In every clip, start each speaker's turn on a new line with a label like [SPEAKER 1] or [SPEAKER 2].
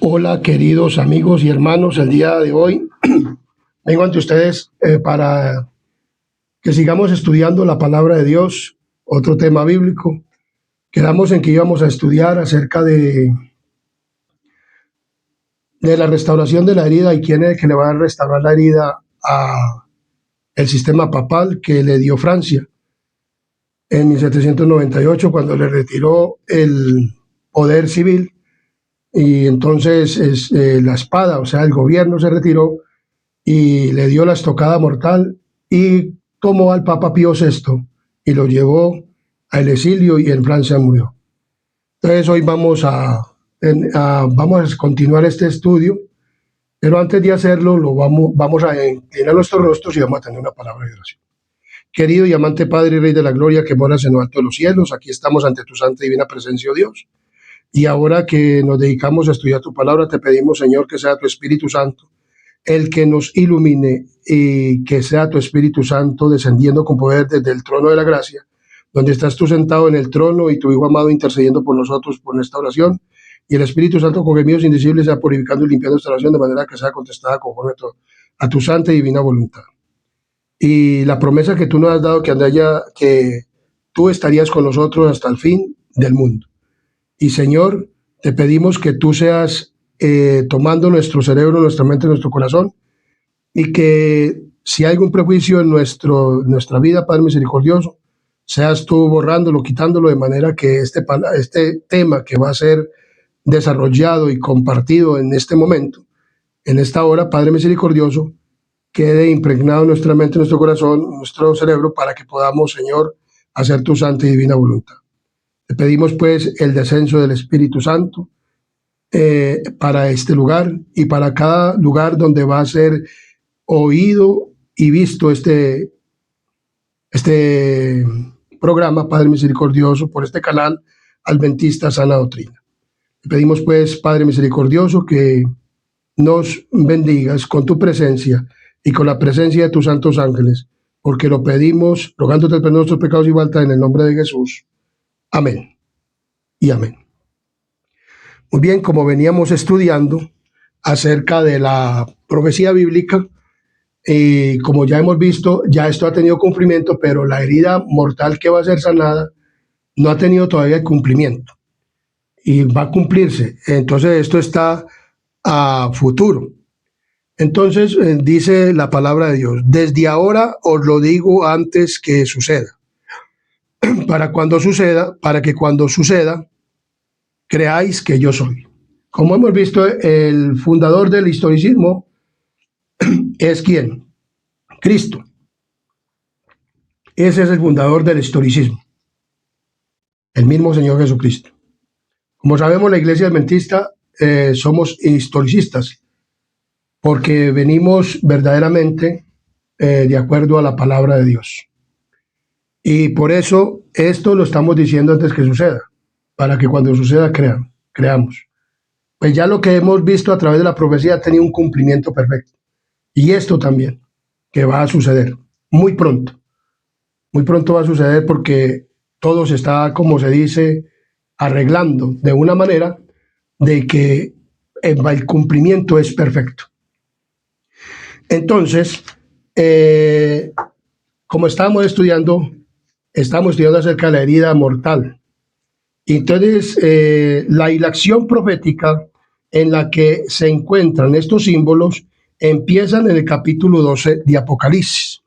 [SPEAKER 1] Hola, queridos amigos y hermanos, el día de hoy vengo ante ustedes para que sigamos estudiando la palabra de Dios, otro tema bíblico. Quedamos en que íbamos a estudiar acerca de la restauración de la herida y quién es el que le va a restaurar la herida a el sistema papal que le dio Francia en 1798 cuando le retiró el poder civil y entonces la espada, o sea, el gobierno se retiró y le dio la estocada mortal y tomó al Papa Pío VI y lo llevó al exilio y en Francia murió. Entonces hoy vamos a continuar este estudio, pero antes de hacerlo vamos a inclinar nuestros rostros y vamos a tener una palabra de oración. Querido y amante Padre y Rey de la Gloria, que moras en lo alto de los cielos, aquí estamos ante tu santa y divina presencia, oh Dios. Y ahora que nos dedicamos a estudiar tu palabra, te pedimos, Señor, que sea tu Espíritu Santo el que nos ilumine y que sea tu Espíritu Santo descendiendo con poder desde el trono de la gracia, donde estás tú sentado en el trono y tu Hijo amado intercediendo por nosotros por esta oración, y el Espíritu Santo con gemidos indecibles sea purificando y limpiando esta oración de manera que sea contestada conforme a tu santa y divina voluntad. Y la promesa que tú nos has dado, que tú estarías con nosotros hasta el fin del mundo. Y Señor, te pedimos que tú seas tomando nuestro cerebro, nuestra mente, nuestro corazón, y que si hay algún prejuicio en nuestra vida, Padre misericordioso, seas tú borrándolo, quitándolo, de manera que este tema que va a ser desarrollado y compartido en este momento, en esta hora, Padre misericordioso, quede impregnado en nuestra mente, en nuestro corazón, en nuestro cerebro, para que podamos, Señor, hacer tu santa y divina voluntad. Te pedimos pues el descenso del Espíritu Santo para este lugar y para cada lugar donde va a ser oído y visto este programa, Padre misericordioso, por este canal Adventista Sana Doctrina. Te pedimos pues, Padre misericordioso, que nos bendigas con tu presencia y con la presencia de tus santos ángeles, porque lo pedimos rogándote el perdón de nuestros pecados y falta en el nombre de Jesús. Amén y amén. Muy bien, como veníamos estudiando acerca de la profecía bíblica, y como ya hemos visto, ya esto ha tenido cumplimiento, pero la herida mortal que va a ser sanada no ha tenido todavía el cumplimiento y va a cumplirse. Entonces esto está a futuro. Entonces dice la palabra de Dios: desde ahora os lo digo antes que suceda, para que cuando suceda creáis que yo soy. Como hemos visto, el fundador del historicismo es ¿quién? Cristo. Ese es el fundador del historicismo, el mismo Señor Jesucristo. Como sabemos, la Iglesia Adventista somos historicistas, porque venimos verdaderamente de acuerdo a la palabra de Dios. Y por eso esto lo estamos diciendo antes que suceda, para que cuando suceda creamos. Pues ya lo que hemos visto a través de la profecía ha tenido un cumplimiento perfecto. Y esto también, que va a suceder muy pronto. Muy pronto va a suceder porque todo se está, como se dice, arreglando de una manera de que el cumplimiento es perfecto. Entonces, como estamos estudiando acerca de la herida mortal. Entonces, la hilación profética en la que se encuentran estos símbolos empiezan en el capítulo 12 de Apocalipsis.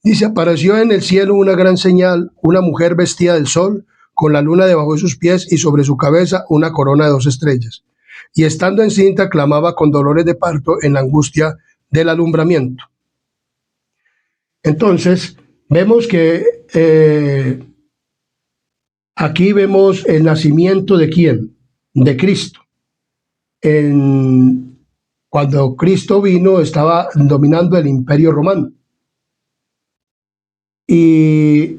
[SPEAKER 1] Dice: apareció en el cielo una gran señal, una mujer vestida del sol, con la luna debajo de sus pies y sobre su cabeza una corona de 2 estrellas. Y estando encinta clamaba con dolores de parto en la angustia del alumbramiento. Entonces, vemos que aquí vemos el nacimiento de ¿quién? De Cristo. Cuando Cristo vino, estaba dominando el Imperio Romano. Y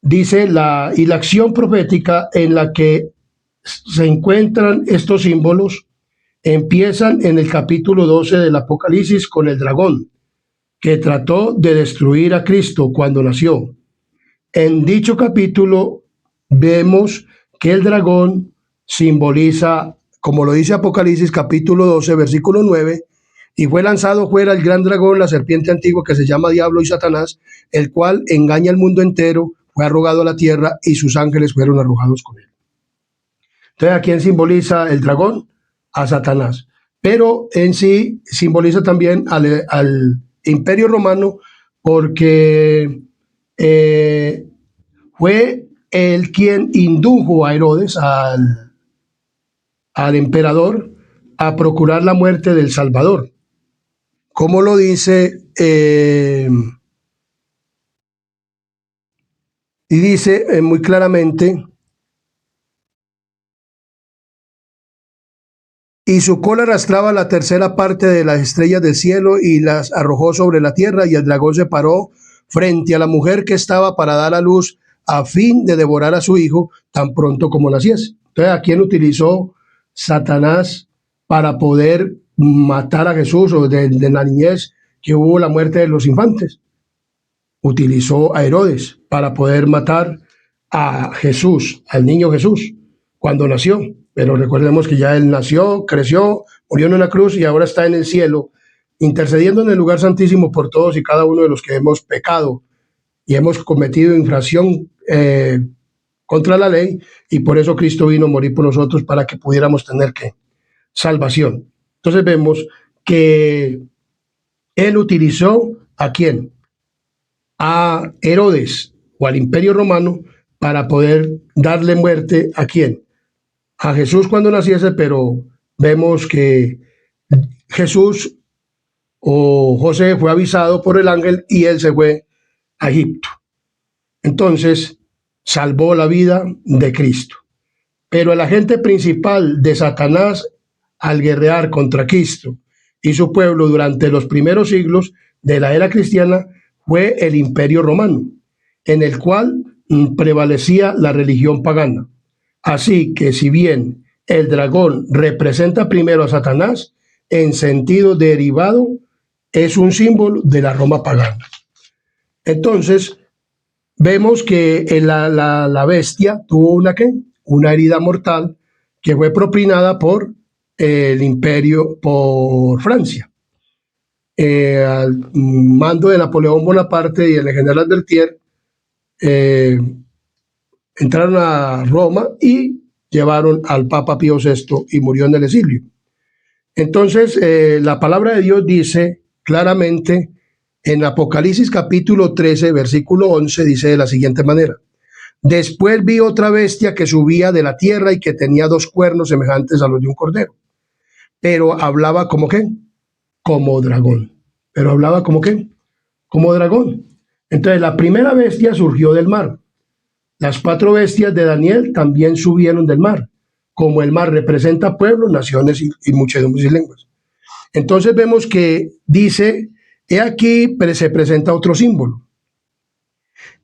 [SPEAKER 1] dice la acción profética en la que se encuentran estos símbolos empiezan en el capítulo 12 del Apocalipsis con el dragón, que trató de destruir a Cristo cuando nació. En dicho capítulo vemos que el dragón simboliza como lo dice Apocalipsis capítulo 12, versículo 9, y fue lanzado fuera el gran dragón, la serpiente antigua que se llama Diablo y Satanás, el cual engaña al mundo entero, fue arrojado a la tierra y sus ángeles fueron arrojados con él. Entonces, ¿a quién simboliza el dragón? A Satanás. Pero en sí simboliza también al Imperio Romano, porque fue él quien indujo a Herodes, al emperador, a procurar la muerte del Salvador. Como lo dice, y dice muy claramente, y su cola arrastraba la tercera parte de las estrellas del cielo y las arrojó sobre la tierra, y el dragón se paró frente a la mujer que estaba para dar a luz, a fin de devorar a su hijo tan pronto como naciese. Entonces, ¿a quién utilizó Satanás para poder matar a Jesús, o de la niñez que hubo la muerte de los infantes? Utilizó a Herodes para poder matar a Jesús, al niño Jesús, cuando nació. Pero recordemos que ya él nació, creció, murió en una cruz y ahora está en el cielo, intercediendo en el lugar santísimo por todos y cada uno de los que hemos pecado y hemos cometido infracción contra la ley, y por eso Cristo vino a morir por nosotros, para que pudiéramos tener salvación. Entonces vemos que él utilizó ¿a quién? A Herodes, o al Imperio Romano, para poder darle muerte ¿a quién? A Jesús cuando naciese, pero vemos que Jesús, o José, fue avisado por el ángel y él se fue a Egipto. Entonces, salvó la vida de Cristo. Pero el agente principal de Satanás al guerrear contra Cristo y su pueblo durante los primeros siglos de la era cristiana fue el Imperio Romano, en el cual prevalecía la religión pagana. Así que, si bien el dragón representa primero a Satanás, en sentido derivado es un símbolo de la Roma pagana. Entonces, vemos que la bestia tuvo una herida mortal que fue propinada por el imperio, por Francia. Al mando de Napoleón Bonaparte y el general Berthier, entraron a Roma y llevaron al Papa Pío VI y murió en el exilio. Entonces, la palabra de Dios dice claramente en Apocalipsis capítulo 13, versículo 11, dice de la siguiente manera: después vi otra bestia que subía de la tierra y que tenía 2 cuernos semejantes a los de un cordero, pero hablaba como ¿qué? Como dragón. Pero hablaba como ¿qué? Como dragón. Entonces, la primera bestia surgió del mar. Las 4 bestias de Daniel también subieron del mar, como el mar representa pueblos, naciones y muchedumbres y lenguas. Entonces vemos que dice, he aquí se presenta otro símbolo.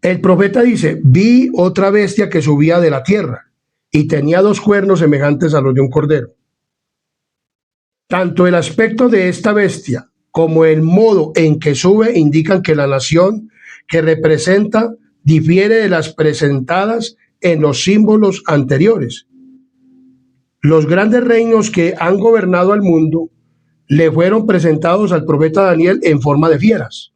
[SPEAKER 1] El profeta dice, vi otra bestia que subía de la tierra y tenía 2 cuernos semejantes a los de un cordero. Tanto el aspecto de esta bestia como el modo en que sube indican que la nación que representa difiere de las presentadas en los símbolos anteriores. Los grandes reinos que han gobernado al mundo le fueron presentados al profeta Daniel en forma de fieras,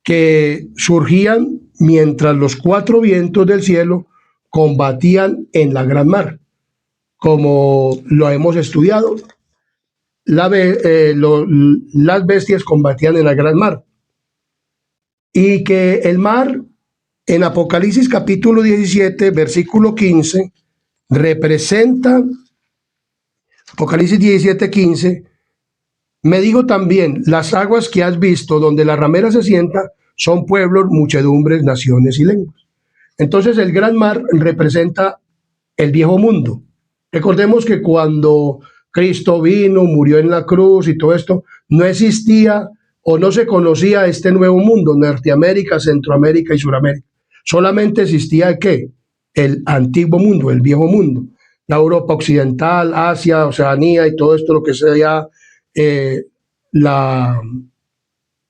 [SPEAKER 1] que surgían mientras los 4 vientos del cielo combatían en la gran mar, como lo hemos estudiado. Las bestias combatían en la gran mar, y que el mar, en Apocalipsis capítulo 17, versículo 15, representa, Apocalipsis 17, 15, me digo también, las aguas que has visto donde la ramera se sienta son pueblos, muchedumbres, naciones y lenguas. Entonces el gran mar representa el viejo mundo. Recordemos que cuando Cristo vino, murió en la cruz y todo esto, no existía o no se conocía este nuevo mundo, Norteamérica, Centroamérica y Suramérica. Solamente existía ¿qué? El antiguo mundo, el viejo mundo. La Europa occidental, Asia, Oceanía y todo esto, lo que sea la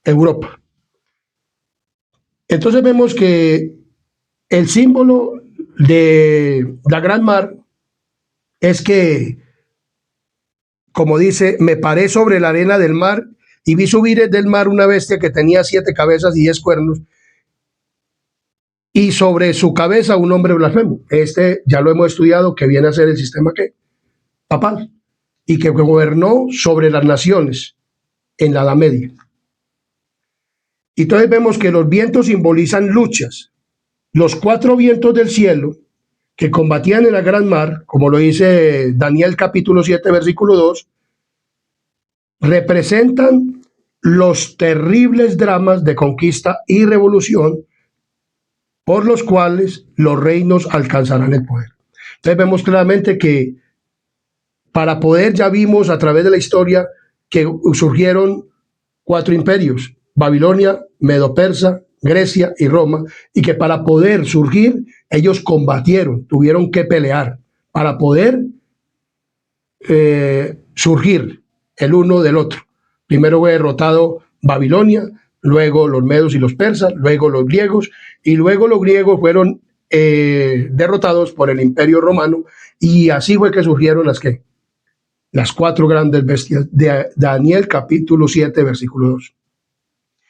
[SPEAKER 1] Europa. Entonces vemos que el símbolo de la gran mar es que como dice, me paré sobre la arena del mar y vi subir del mar una bestia que tenía 7 cabezas y 10 cuernos, y sobre su cabeza un hombre blasfemo. Este ya lo hemos estudiado, que viene a ser el sistema ¿qué? Papal, y que gobernó sobre las naciones en la Edad Media. Y entonces vemos que los vientos simbolizan luchas. Los 4 vientos del cielo que combatían en la gran mar, como lo dice Daniel capítulo 7, versículo 2, representan los terribles dramas de conquista y revolución por los cuales los reinos alcanzarán el poder. Entonces vemos claramente que para poder, ya vimos a través de la historia que surgieron 4 imperios: Babilonia, Medo-Persa, Grecia y Roma, y que para poder surgir ellos combatieron, tuvieron que pelear para poder surgir el uno del otro. Primero fue derrotado Babilonia, luego los medos y los persas, luego los griegos, y luego los griegos fueron derrotados por el Imperio Romano, y así fue que surgieron las 4 grandes bestias de Daniel capítulo 7, versículo 2,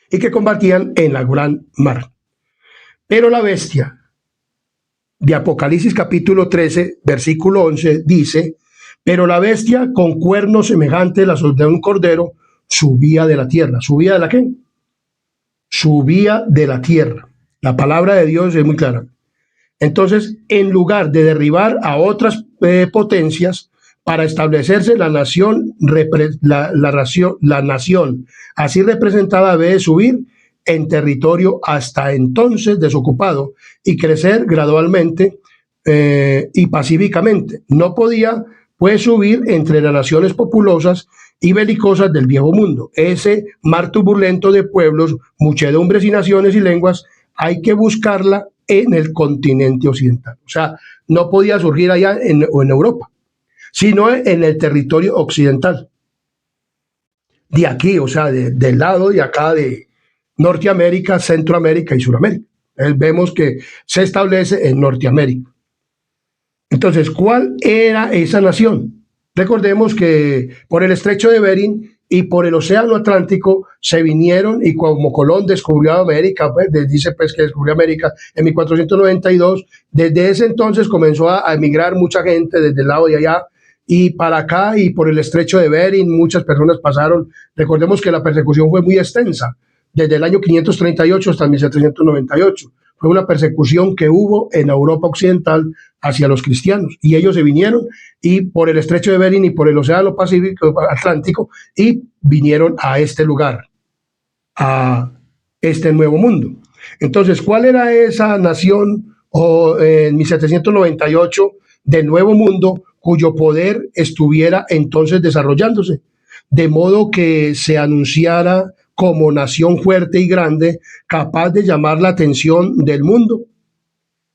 [SPEAKER 1] y que combatían en la gran mar. Pero la bestia de Apocalipsis capítulo 13, versículo 11, dice: pero la bestia con cuernos semejantes a los de un cordero subía de la tierra. ¿Subía de la qué? Subía de la tierra. La palabra de Dios es muy clara. Entonces, en lugar de derribar a otras potencias para establecerse la nación, la nación así representada debe subir en territorio hasta entonces desocupado y crecer gradualmente y pacíficamente. No podía pues subir entre las naciones populosas y belicosas del viejo mundo. Ese mar turbulento de pueblos, muchedumbres y naciones y lenguas, hay que buscarla en el continente occidental. O sea, no podía surgir allá en Europa, sino en el territorio occidental. De aquí, o sea, del lado de acá de Norteamérica, Centroamérica y Suramérica. Vemos que se establece en Norteamérica. Entonces, ¿cuál era esa nación? Recordemos que por el estrecho de Bering y por el océano Atlántico se vinieron, y como Colón descubrió América, pues dice pues que descubrió América en 1492, desde ese entonces comenzó a emigrar mucha gente desde el lado de allá y para acá, y por el estrecho de Bering muchas personas pasaron. Recordemos que la persecución fue muy extensa, desde el año 538 hasta 1798. Fue una persecución que hubo en Europa Occidental hacia los cristianos, y ellos se vinieron y por el estrecho de Bering y por el océano Pacífico, Atlántico, y vinieron a este lugar, a este nuevo mundo. Entonces, ¿cuál era esa nación en 1798 del Nuevo Mundo cuyo poder estuviera entonces desarrollándose? De modo que se anunciara como nación fuerte y grande, capaz de llamar la atención del mundo.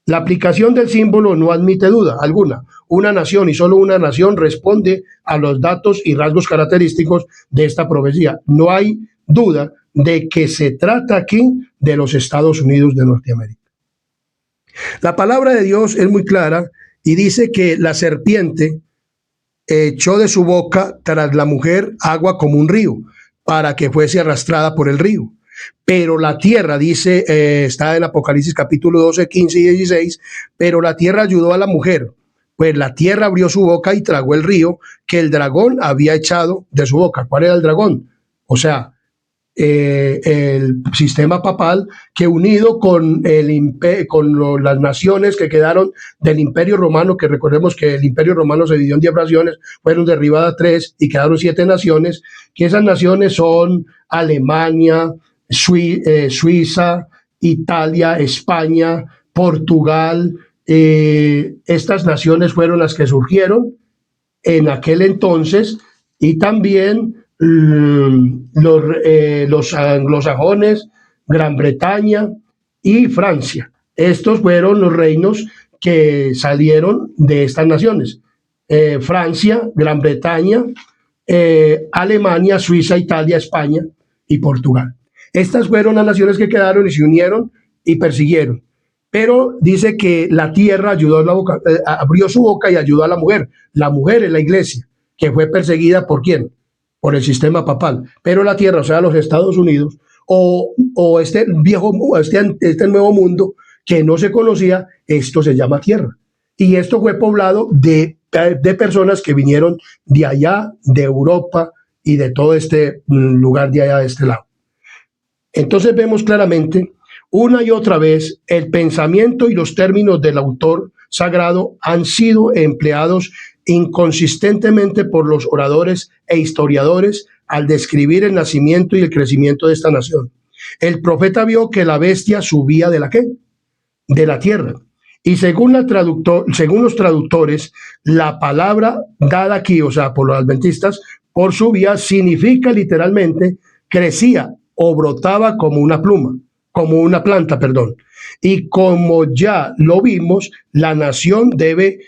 [SPEAKER 1] La aplicación del símbolo no admite duda alguna. Una nación, y solo una nación, responde a los datos y rasgos característicos de esta profecía. No hay duda de que se trata aquí de los Estados Unidos de Norteamérica. La palabra de Dios es muy clara y dice que la serpiente echó de su boca tras la mujer agua como un río, para que fuese arrastrada por el río. Pero la tierra, dice, está en Apocalipsis capítulo 12, 15 y 16, pero la tierra ayudó a la mujer, pues la tierra abrió su boca y tragó el río que el dragón había echado de su boca. ¿Cuál era el dragón? O sea, el sistema papal, que unido con las naciones que quedaron del Imperio Romano, que recordemos que el Imperio Romano se dividió en 10 naciones, fueron derribadas 3 y quedaron 7 naciones, que esas naciones son Alemania, Suiza, Italia, España, Portugal. Estas naciones fueron las que surgieron en aquel entonces, y también los anglosajones, Gran Bretaña y Francia. Estos fueron los reinos que salieron de estas naciones. Francia, Gran Bretaña, Alemania, Suiza, Italia, España y Portugal. Estas fueron las naciones que quedaron y se unieron y persiguieron. Pero dice que la tierra ayudó a la boca, abrió su boca y ayudó a la mujer. La mujer es la iglesia, que fue perseguida ¿por quién? Por el sistema papal. Pero la tierra, o sea, los Estados Unidos, o este este nuevo mundo que no se conocía, esto se llama tierra. Y esto fue poblado de personas que vinieron de allá, de Europa y de todo este lugar de allá, de este lado. Entonces vemos claramente una y otra vez el pensamiento y los términos del autor sagrado han sido empleados inconsistentemente por los oradores e historiadores al describir el nacimiento y el crecimiento de esta nación. El profeta vio que la bestia subía de la ¿qué? De la tierra. Y según los traductores, la palabra dada aquí, o sea, por los adventistas, por subía, significa literalmente crecía o brotaba como una pluma, como una planta, perdón. Y como ya lo vimos, la nación debe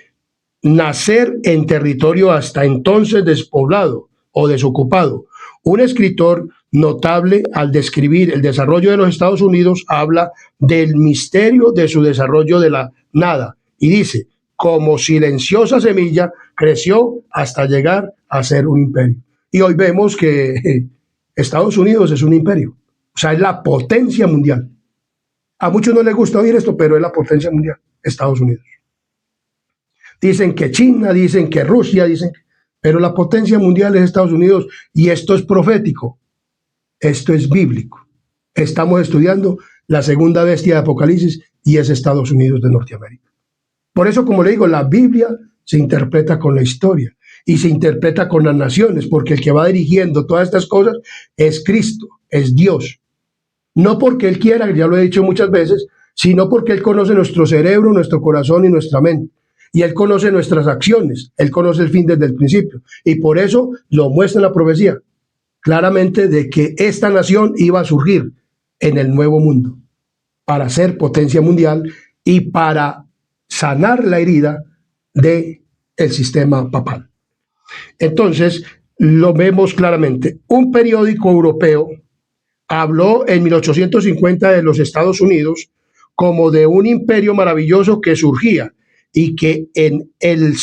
[SPEAKER 1] nacer en territorio hasta entonces despoblado o desocupado. Un escritor notable al describir el desarrollo de los Estados Unidos habla del misterio de su desarrollo de la nada y dice, como silenciosa semilla creció hasta llegar a ser un imperio. Y hoy vemos que Estados Unidos es un imperio, o sea, es la potencia mundial. A muchos no les gusta oír esto, pero es la potencia mundial, Estados Unidos. Dicen que China, dicen que Rusia, pero la potencia mundial es Estados Unidos y esto es profético, esto es bíblico. Estamos estudiando la segunda bestia de Apocalipsis y es Estados Unidos de Norteamérica. Por eso, como le digo, la Biblia se interpreta con la historia y se interpreta con las naciones, porque el que va dirigiendo todas estas cosas es Cristo, es Dios. No porque Él quiera, ya lo he dicho muchas veces, sino porque Él conoce nuestro cerebro, nuestro corazón y nuestra mente. Y Él conoce nuestras acciones, Él conoce el fin desde el principio. Y por eso lo muestra en la profecía, claramente de que esta nación iba a surgir en el nuevo mundo, para ser potencia mundial y para sanar la herida del sistema papal. Entonces, lo vemos claramente. Un periódico europeo habló en 1850 de los Estados Unidos como de un imperio maravilloso que surgía y que en el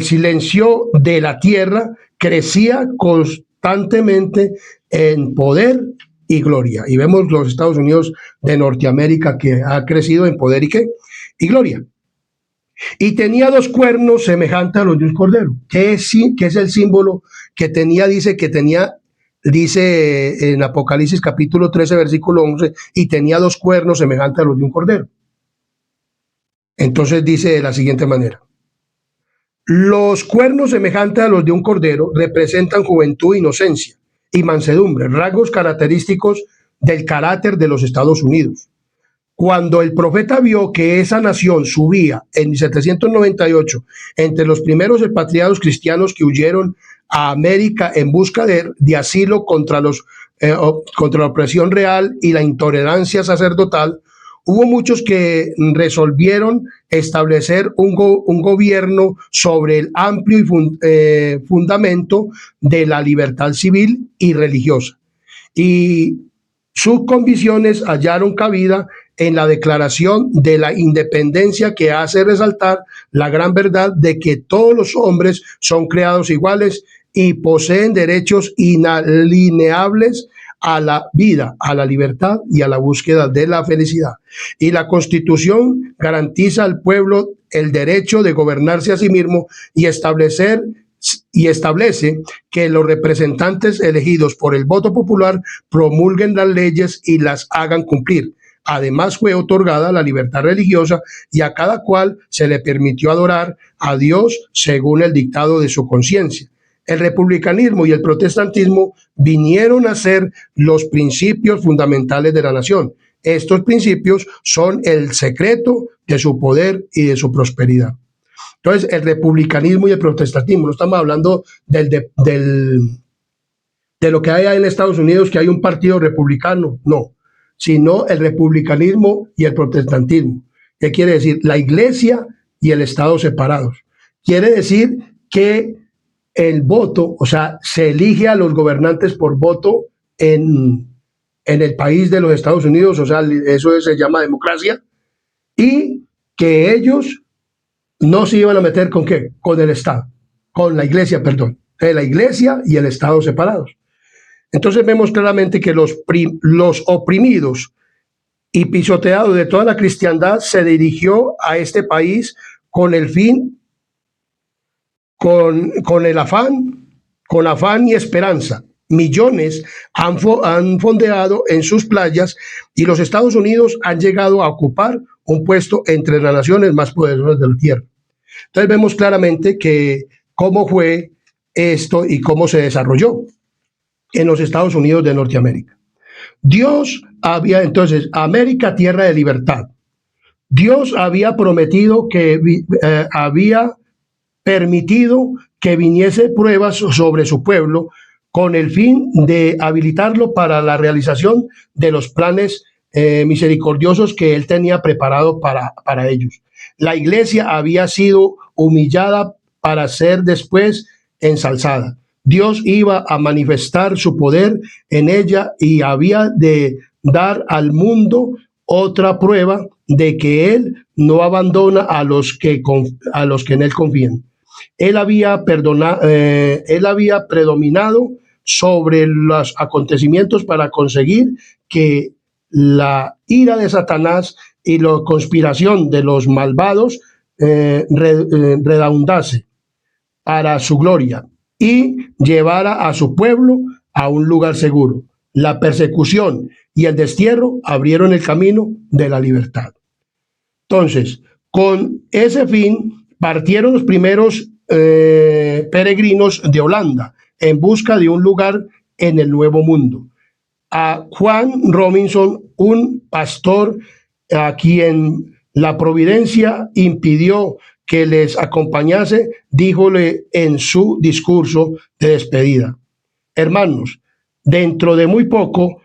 [SPEAKER 1] silencio de la tierra crecía constantemente en poder y gloria. Y vemos los Estados Unidos de Norteamérica que ha crecido en poder y ¿qué? Y gloria. Y tenía dos cuernos semejantes a los de un cordero, que es el símbolo que tenía, dice en Apocalipsis capítulo 13, versículo 11, y tenía dos cuernos semejantes a los de un cordero. Entonces dice de la siguiente manera: los cuernos semejantes a los de un cordero representan juventud, inocencia y mansedumbre, rasgos característicos del carácter de los Estados Unidos. Cuando el profeta vio que esa nación subía en 1798 entre los primeros expatriados cristianos que huyeron a América en busca de asilo contra la opresión real y la intolerancia sacerdotal, hubo muchos que resolvieron establecer un gobierno sobre el amplio fundamento de la libertad civil y religiosa. Y sus convicciones hallaron cabida en la Declaración de la Independencia, que hace resaltar la gran verdad de que todos los hombres son creados iguales y poseen derechos inalienables a la vida, a la libertad y a la búsqueda de la felicidad. Y la Constitución garantiza al pueblo el derecho de gobernarse a sí mismo y establece que los representantes elegidos por el voto popular promulguen las leyes y las hagan cumplir. Además, fue otorgada la libertad religiosa y a cada cual se le permitió adorar a Dios según el dictado de su conciencia. El republicanismo y el protestantismo vinieron a ser los principios fundamentales de la nación. Estos principios son el secreto de su poder y de su prosperidad. Entonces, el republicanismo y el protestantismo, no estamos hablando de lo que hay en Estados Unidos, que hay un partido republicano, no, sino el republicanismo y el protestantismo. ¿Qué quiere decir? La iglesia y el Estado separados. Quiere decir que el voto, o sea, se elige a los gobernantes por voto en el país de los Estados Unidos, o sea, eso se llama democracia, y que ellos No se iban a meter con qué, con el Estado, con la iglesia, perdón, la iglesia y el Estado separados. Entonces vemos claramente que los oprimidos y pisoteados de toda la cristiandad se dirigió a este país con el fin, con el afán, con afán y esperanza. Millones han fondeado en sus playas y los Estados Unidos han llegado a ocupar un puesto entre las naciones más poderosas de la tierra. Entonces vemos claramente que cómo fue esto y cómo se desarrolló en los Estados Unidos de Norteamérica. Dios había entonces, América, tierra de libertad. Dios había prometido que había permitido que viniese pruebas sobre su pueblo con el fin de habilitarlo para la realización de los planes misericordiosos que él tenía preparado para ellos. La iglesia había sido humillada para ser después ensalzada. Dios iba a manifestar su poder en ella y había de dar al mundo otra prueba de que Él no abandona a los que en Él confían. Él había predominado sobre los acontecimientos para conseguir que la ira de Satanás y la conspiración de los malvados redundase para su gloria y llevara a su pueblo a un lugar seguro. La persecución y el destierro abrieron el camino de la libertad. Entonces, con ese fin partieron los primeros peregrinos de Holanda en busca de un lugar en el Nuevo Mundo. A Juan Robinson, un pastor a quien la providencia impidió que les acompañase, díjole en su discurso de despedida: hermanos, dentro de muy poco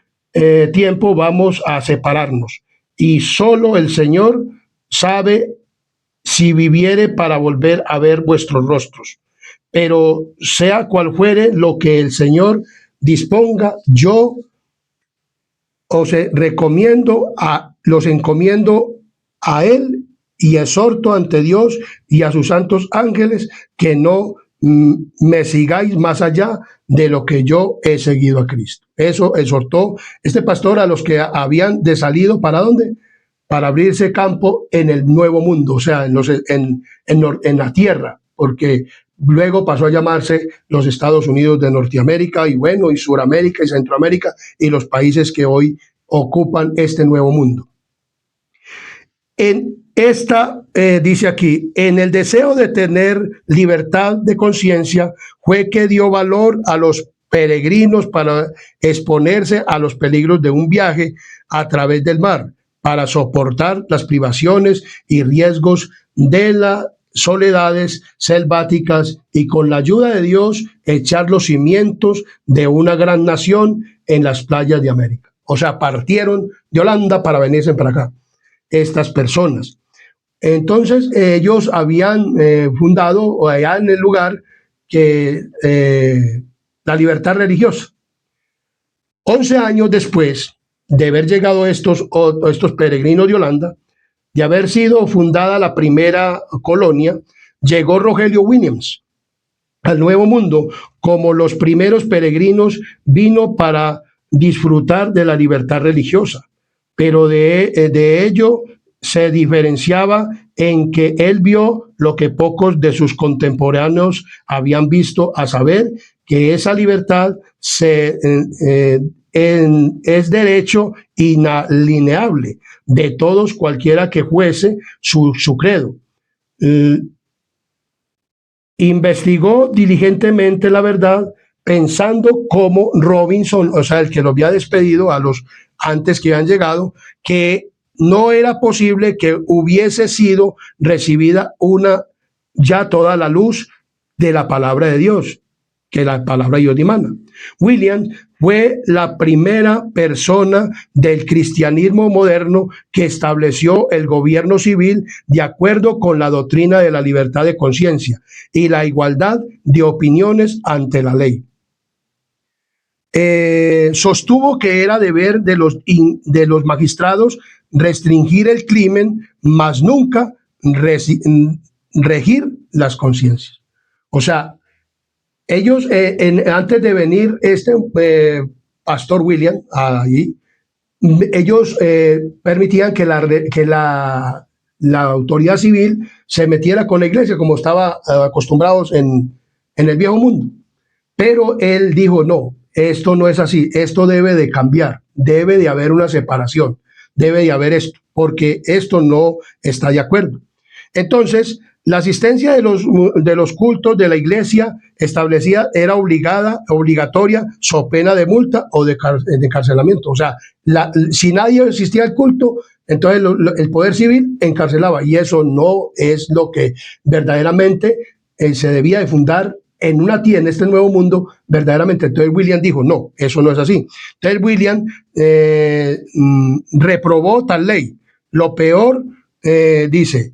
[SPEAKER 1] tiempo vamos a separarnos y solo el Señor sabe si viviere para volver a ver vuestros rostros. Pero sea cual fuere lo que el Señor disponga, yo los encomiendo a Él y exhorto ante Dios y a sus santos ángeles que no me sigáis más allá de lo que yo he seguido a Cristo. Eso exhortó este pastor a los que habían de salido, ¿para dónde? Para abrirse campo en el Nuevo Mundo, o sea, en la tierra, porque luego pasó a llamarse los Estados Unidos de Norteamérica y bueno, y Suramérica y Centroamérica y los países que hoy ocupan este Nuevo Mundo. En esta, dice aquí, en el deseo de tener libertad de conciencia fue que dio valor a los peregrinos para exponerse a los peligros de un viaje a través del mar, para soportar las privaciones y riesgos de las soledades selváticas y con la ayuda de Dios echar los cimientos de una gran nación en las playas de América. O sea, partieron de Holanda para venirse para acá estas personas. Entonces ellos habían fundado allá en el lugar que la libertad religiosa. 11 años después de haber llegado estos peregrinos de Holanda, de haber sido fundada la primera colonia, llegó Rogelio Williams al Nuevo Mundo como los primeros peregrinos. Vino para disfrutar de la libertad religiosa, pero de ello se diferenciaba en que él vio lo que pocos de sus contemporáneos habían visto, a saber que esa libertad es derecho inalienable de todos, cualquiera que fuese su credo. Investigó diligentemente la verdad, pensando como Robinson, o sea, el que lo había despedido a los antes que habían llegado, que no era posible que hubiese sido recibida ya toda la luz de la palabra de Dios, que la palabra de Dios dimana. William fue la primera persona del cristianismo moderno que estableció el gobierno civil de acuerdo con la doctrina de la libertad de conciencia y la igualdad de opiniones ante la ley. Sostuvo que era deber de los magistrados restringir el crimen, mas nunca regir las conciencias. O sea, ellos, antes de venir pastor William allí, ellos permitían que la autoridad civil se metiera con la iglesia, como estaba acostumbrados en el viejo mundo. Pero él dijo, no, esto no es así, esto debe de cambiar, debe de haber una separación, debe de haber esto, porque esto no está de acuerdo. Entonces, la asistencia de los cultos de la iglesia establecida era obligatoria, so pena de multa o de encarcelamiento. O sea, si nadie asistía al culto, entonces el poder civil encarcelaba, y eso no es lo que verdaderamente se debía de fundar en este nuevo mundo, verdaderamente. Entonces William dijo, no, eso no es así. Entonces William reprobó tal ley. Lo peor, dice,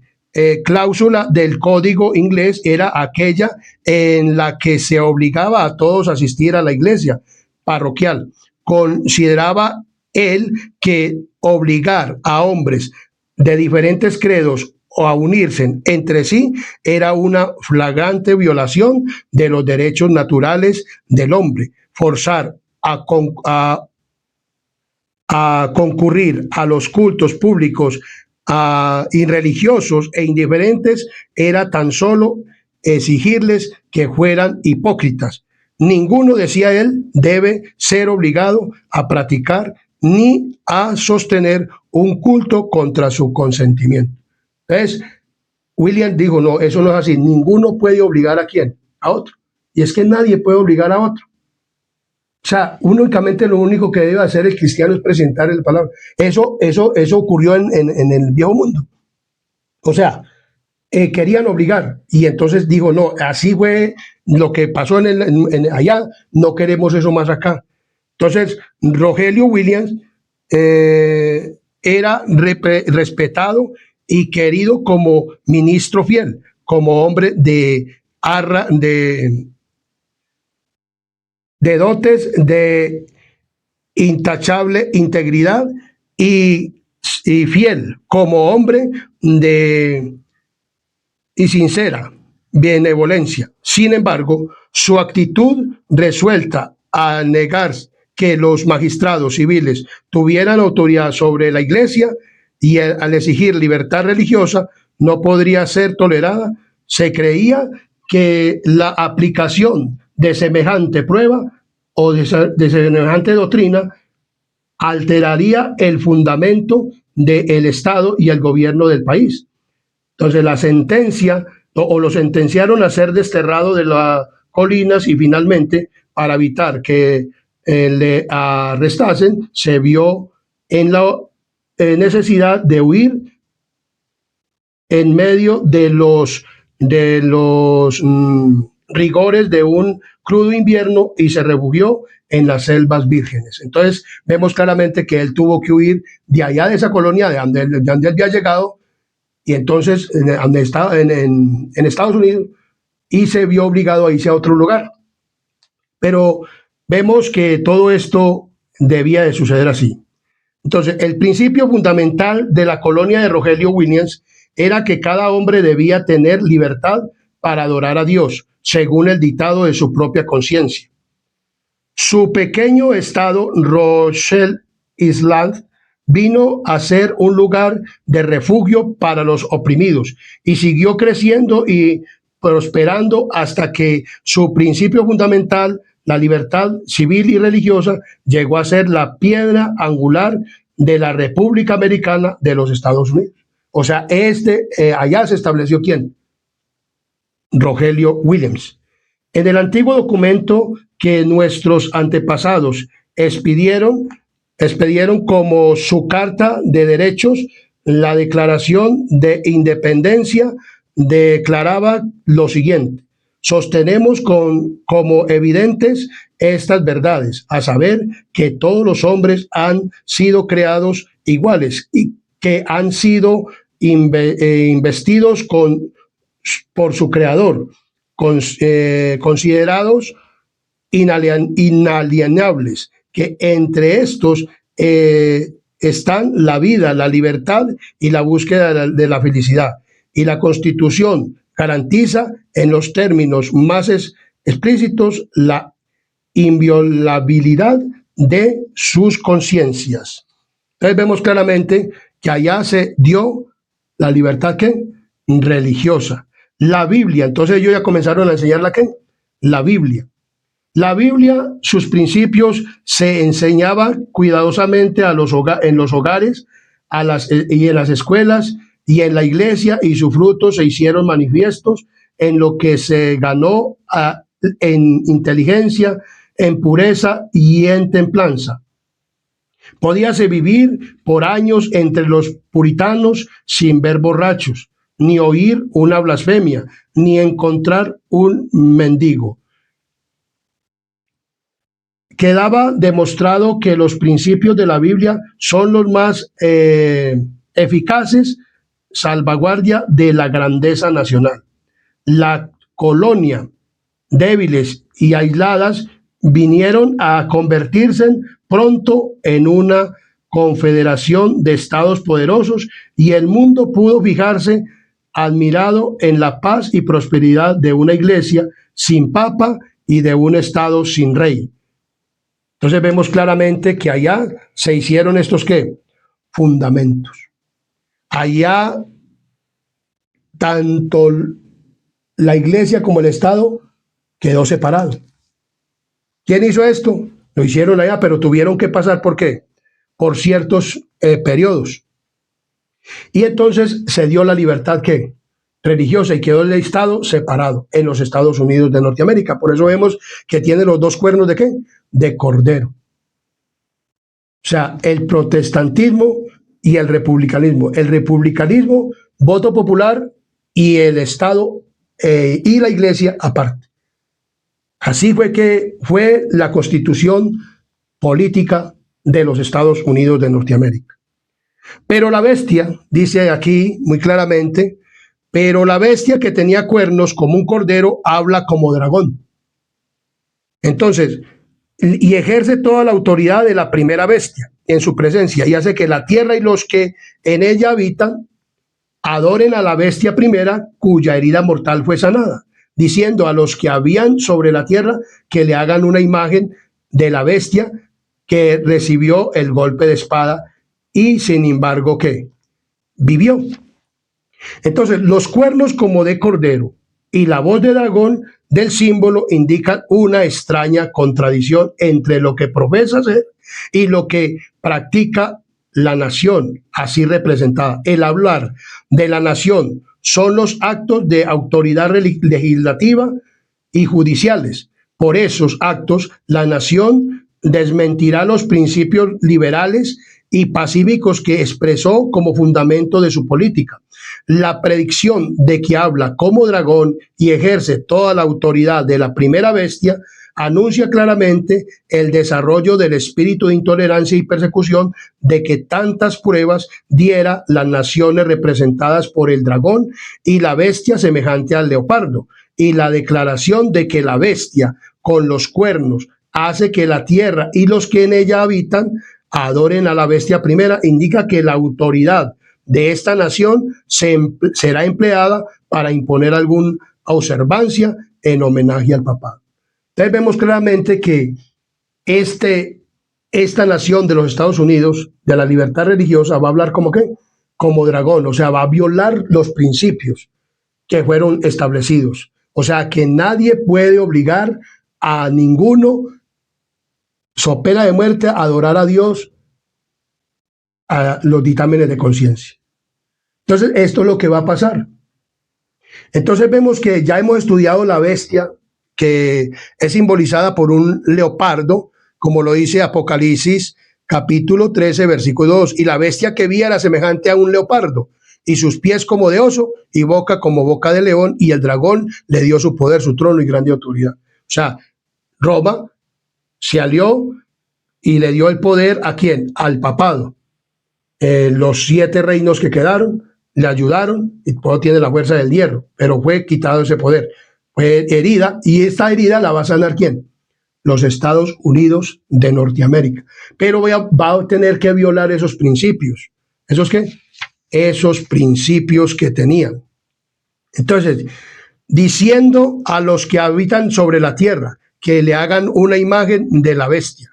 [SPEAKER 1] cláusula del código inglés era aquella en la que se obligaba a todos a asistir a la iglesia parroquial. Consideraba él que obligar a hombres de diferentes credos o a unirse entre sí era una flagrante violación de los derechos naturales del hombre. Forzar a concurrir a los cultos públicos irreligiosos e indiferentes era tan solo exigirles que fueran hipócritas. Ninguno, decía él, debe ser obligado a practicar ni a sostener un culto contra su consentimiento. Entonces, William dijo, no, eso no es así. Ninguno puede obligar a quién, a otro. Y es que nadie puede obligar a otro. O sea, únicamente lo único que debe hacer el cristiano es presentar la palabra. Eso ocurrió en el viejo mundo. O sea, querían obligar. Y entonces dijo, no, así fue lo que pasó allá, no queremos eso más acá. Entonces, Rogelio Williams era respetado y querido como ministro fiel, como hombre de dotes de intachable integridad y fiel, como hombre y sincera benevolencia. Sin embargo, su actitud resuelta a negar que los magistrados civiles tuvieran autoridad sobre la iglesia y al exigir libertad religiosa no podría ser tolerada. Se creía que la aplicación de semejante prueba o de semejante doctrina alteraría el fundamento del Estado y el gobierno del país. Entonces la sentencia o lo sentenciaron a ser desterrado de las colinas y finalmente, para evitar que le arrestasen, se vio en la necesidad de huir en medio de los rigores de un crudo invierno y se refugió en las selvas vírgenes. Entonces vemos claramente que él tuvo que huir de allá, de esa colonia de donde él había llegado, y entonces en Estados Unidos, y se vio obligado a irse a otro lugar. Pero vemos que todo esto debía de suceder así. Entonces, el principio fundamental de la colonia de Rogelio Williams era que cada hombre debía tener libertad para adorar a Dios, según el dictado de su propia conciencia. Su pequeño estado, Rochelle Island, vino a ser un lugar de refugio para los oprimidos y siguió creciendo y prosperando hasta que su principio fundamental, la libertad civil y religiosa, llegó a ser la piedra angular de la República Americana de los Estados Unidos. O sea, allá se estableció ¿quién? Rogelio Williams. En el antiguo documento que nuestros antepasados expidieron como su Carta de Derechos, la Declaración de Independencia declaraba lo siguiente: sostenemos como evidentes estas verdades, a saber que todos los hombres han sido creados iguales y que han sido investidos por su Creador, considerados inalienables, que entre estos están la vida, la libertad y la búsqueda de la felicidad. Y la Constitución garantiza en los términos más explícitos la inviolabilidad de sus conciencias. Entonces vemos claramente que allá se dio la libertad ¿qué? Religiosa. La Biblia, entonces ellos ya comenzaron a enseñar la ¿qué? La Biblia. La Biblia, sus principios se enseñaban cuidadosamente en los hogares y en las escuelas y en la iglesia, y sus frutos se hicieron manifiestos en lo que se ganó en inteligencia, en pureza y en templanza. Podíase vivir por años entre los puritanos sin ver borrachos, ni oír una blasfemia, ni encontrar un mendigo. Quedaba demostrado que los principios de la Biblia son los más eficaces salvaguardia de la grandeza nacional. La colonia, débiles y aisladas, vinieron a convertirse pronto en una confederación de estados poderosos, y el mundo pudo fijarse admirado en la paz y prosperidad de una iglesia sin papa y de un estado sin rey. Entonces vemos claramente que allá se hicieron estos ¿qué? Fundamentos. Allá tanto la iglesia como el Estado quedó separado. ¿Quién hizo esto? Lo hicieron allá, pero tuvieron que pasar ¿por qué? Por ciertos periodos. Y entonces se dio la libertad ¿qué? Religiosa, y quedó el Estado separado en los Estados Unidos de Norteamérica. Por eso vemos que tiene los dos cuernos ¿de qué? De cordero. O sea, el protestantismo y el republicanismo. El republicanismo, voto popular, y el Estado y la iglesia aparte. Así fue que fue la constitución política de los Estados Unidos de Norteamérica. Pero la bestia, dice aquí muy claramente, pero la bestia que tenía cuernos como un cordero habla como dragón. Entonces, y ejerce toda la autoridad de la primera bestia en su presencia, y hace que la tierra y los que en ella habitan adoren a la bestia primera, cuya herida mortal fue sanada, diciendo a los que habían sobre la tierra que le hagan una imagen de la bestia que recibió el golpe de espada, y sin embargo que vivió. Entonces, los cuernos como de cordero y la voz de dragón del símbolo indican una extraña contradicción entre lo que profesa ser y lo que practica la nación así representada. El hablar de la nación son los actos de autoridad legislativa y judiciales. Por esos actos, la nación desmentirá los principios liberales y pacíficos que expresó como fundamento de su política. La predicción de que habla como dragón y ejerce toda la autoridad de la primera bestia anuncia claramente el desarrollo del espíritu de intolerancia y persecución de que tantas pruebas diera las naciones representadas por el dragón y la bestia semejante al leopardo, y la declaración de que la bestia con los cuernos hace que la tierra y los que en ella habitan adoren a la bestia primera, indica que la autoridad de esta nación será empleada para imponer alguna observancia en homenaje al papado. Entonces vemos claramente que esta nación de los Estados Unidos, de la libertad religiosa, va a hablar como ¿qué? Como dragón, o sea, va a violar los principios que fueron establecidos. O sea, que nadie puede obligar a ninguno, so pena de muerte, a adorar a Dios a los dictámenes de conciencia. Entonces, esto es lo que va a pasar. Entonces vemos que ya hemos estudiado la bestia, que es simbolizada por un leopardo, como lo dice Apocalipsis capítulo 13, versículo 2. Y la bestia que vi era semejante a un leopardo, y sus pies como de oso, y boca como boca de león, y el dragón le dio su poder, su trono y grande autoridad. O sea, Roma se alió y le dio el poder ¿a quién? Al papado. Los 7 reinos que quedaron le ayudaron, y todo tiene la fuerza del hierro, pero fue quitado ese poder. Fue herida, y esta herida la va a sanar ¿quién? Los Estados Unidos de Norteamérica. Pero va a tener que violar esos principios. ¿Esos qué? Esos principios que tenían. Entonces, diciendo a los que habitan sobre la tierra que le hagan una imagen de la bestia.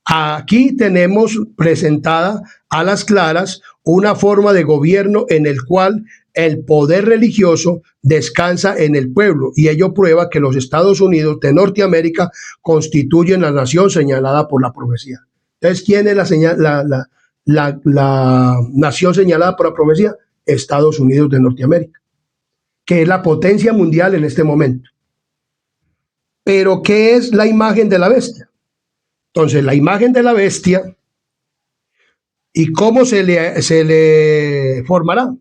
[SPEAKER 1] Aquí tenemos presentada a las claras una forma de gobierno en el cual el poder religioso descansa en el pueblo, y ello prueba que los Estados Unidos de Norteamérica constituyen la nación señalada por la profecía. Entonces, ¿quién es la nación señalada por la profecía? Estados Unidos de Norteamérica, que es la potencia mundial en este momento. Pero, ¿qué es la imagen de la bestia? Entonces, la imagen de la bestia, ¿y cómo se le formará?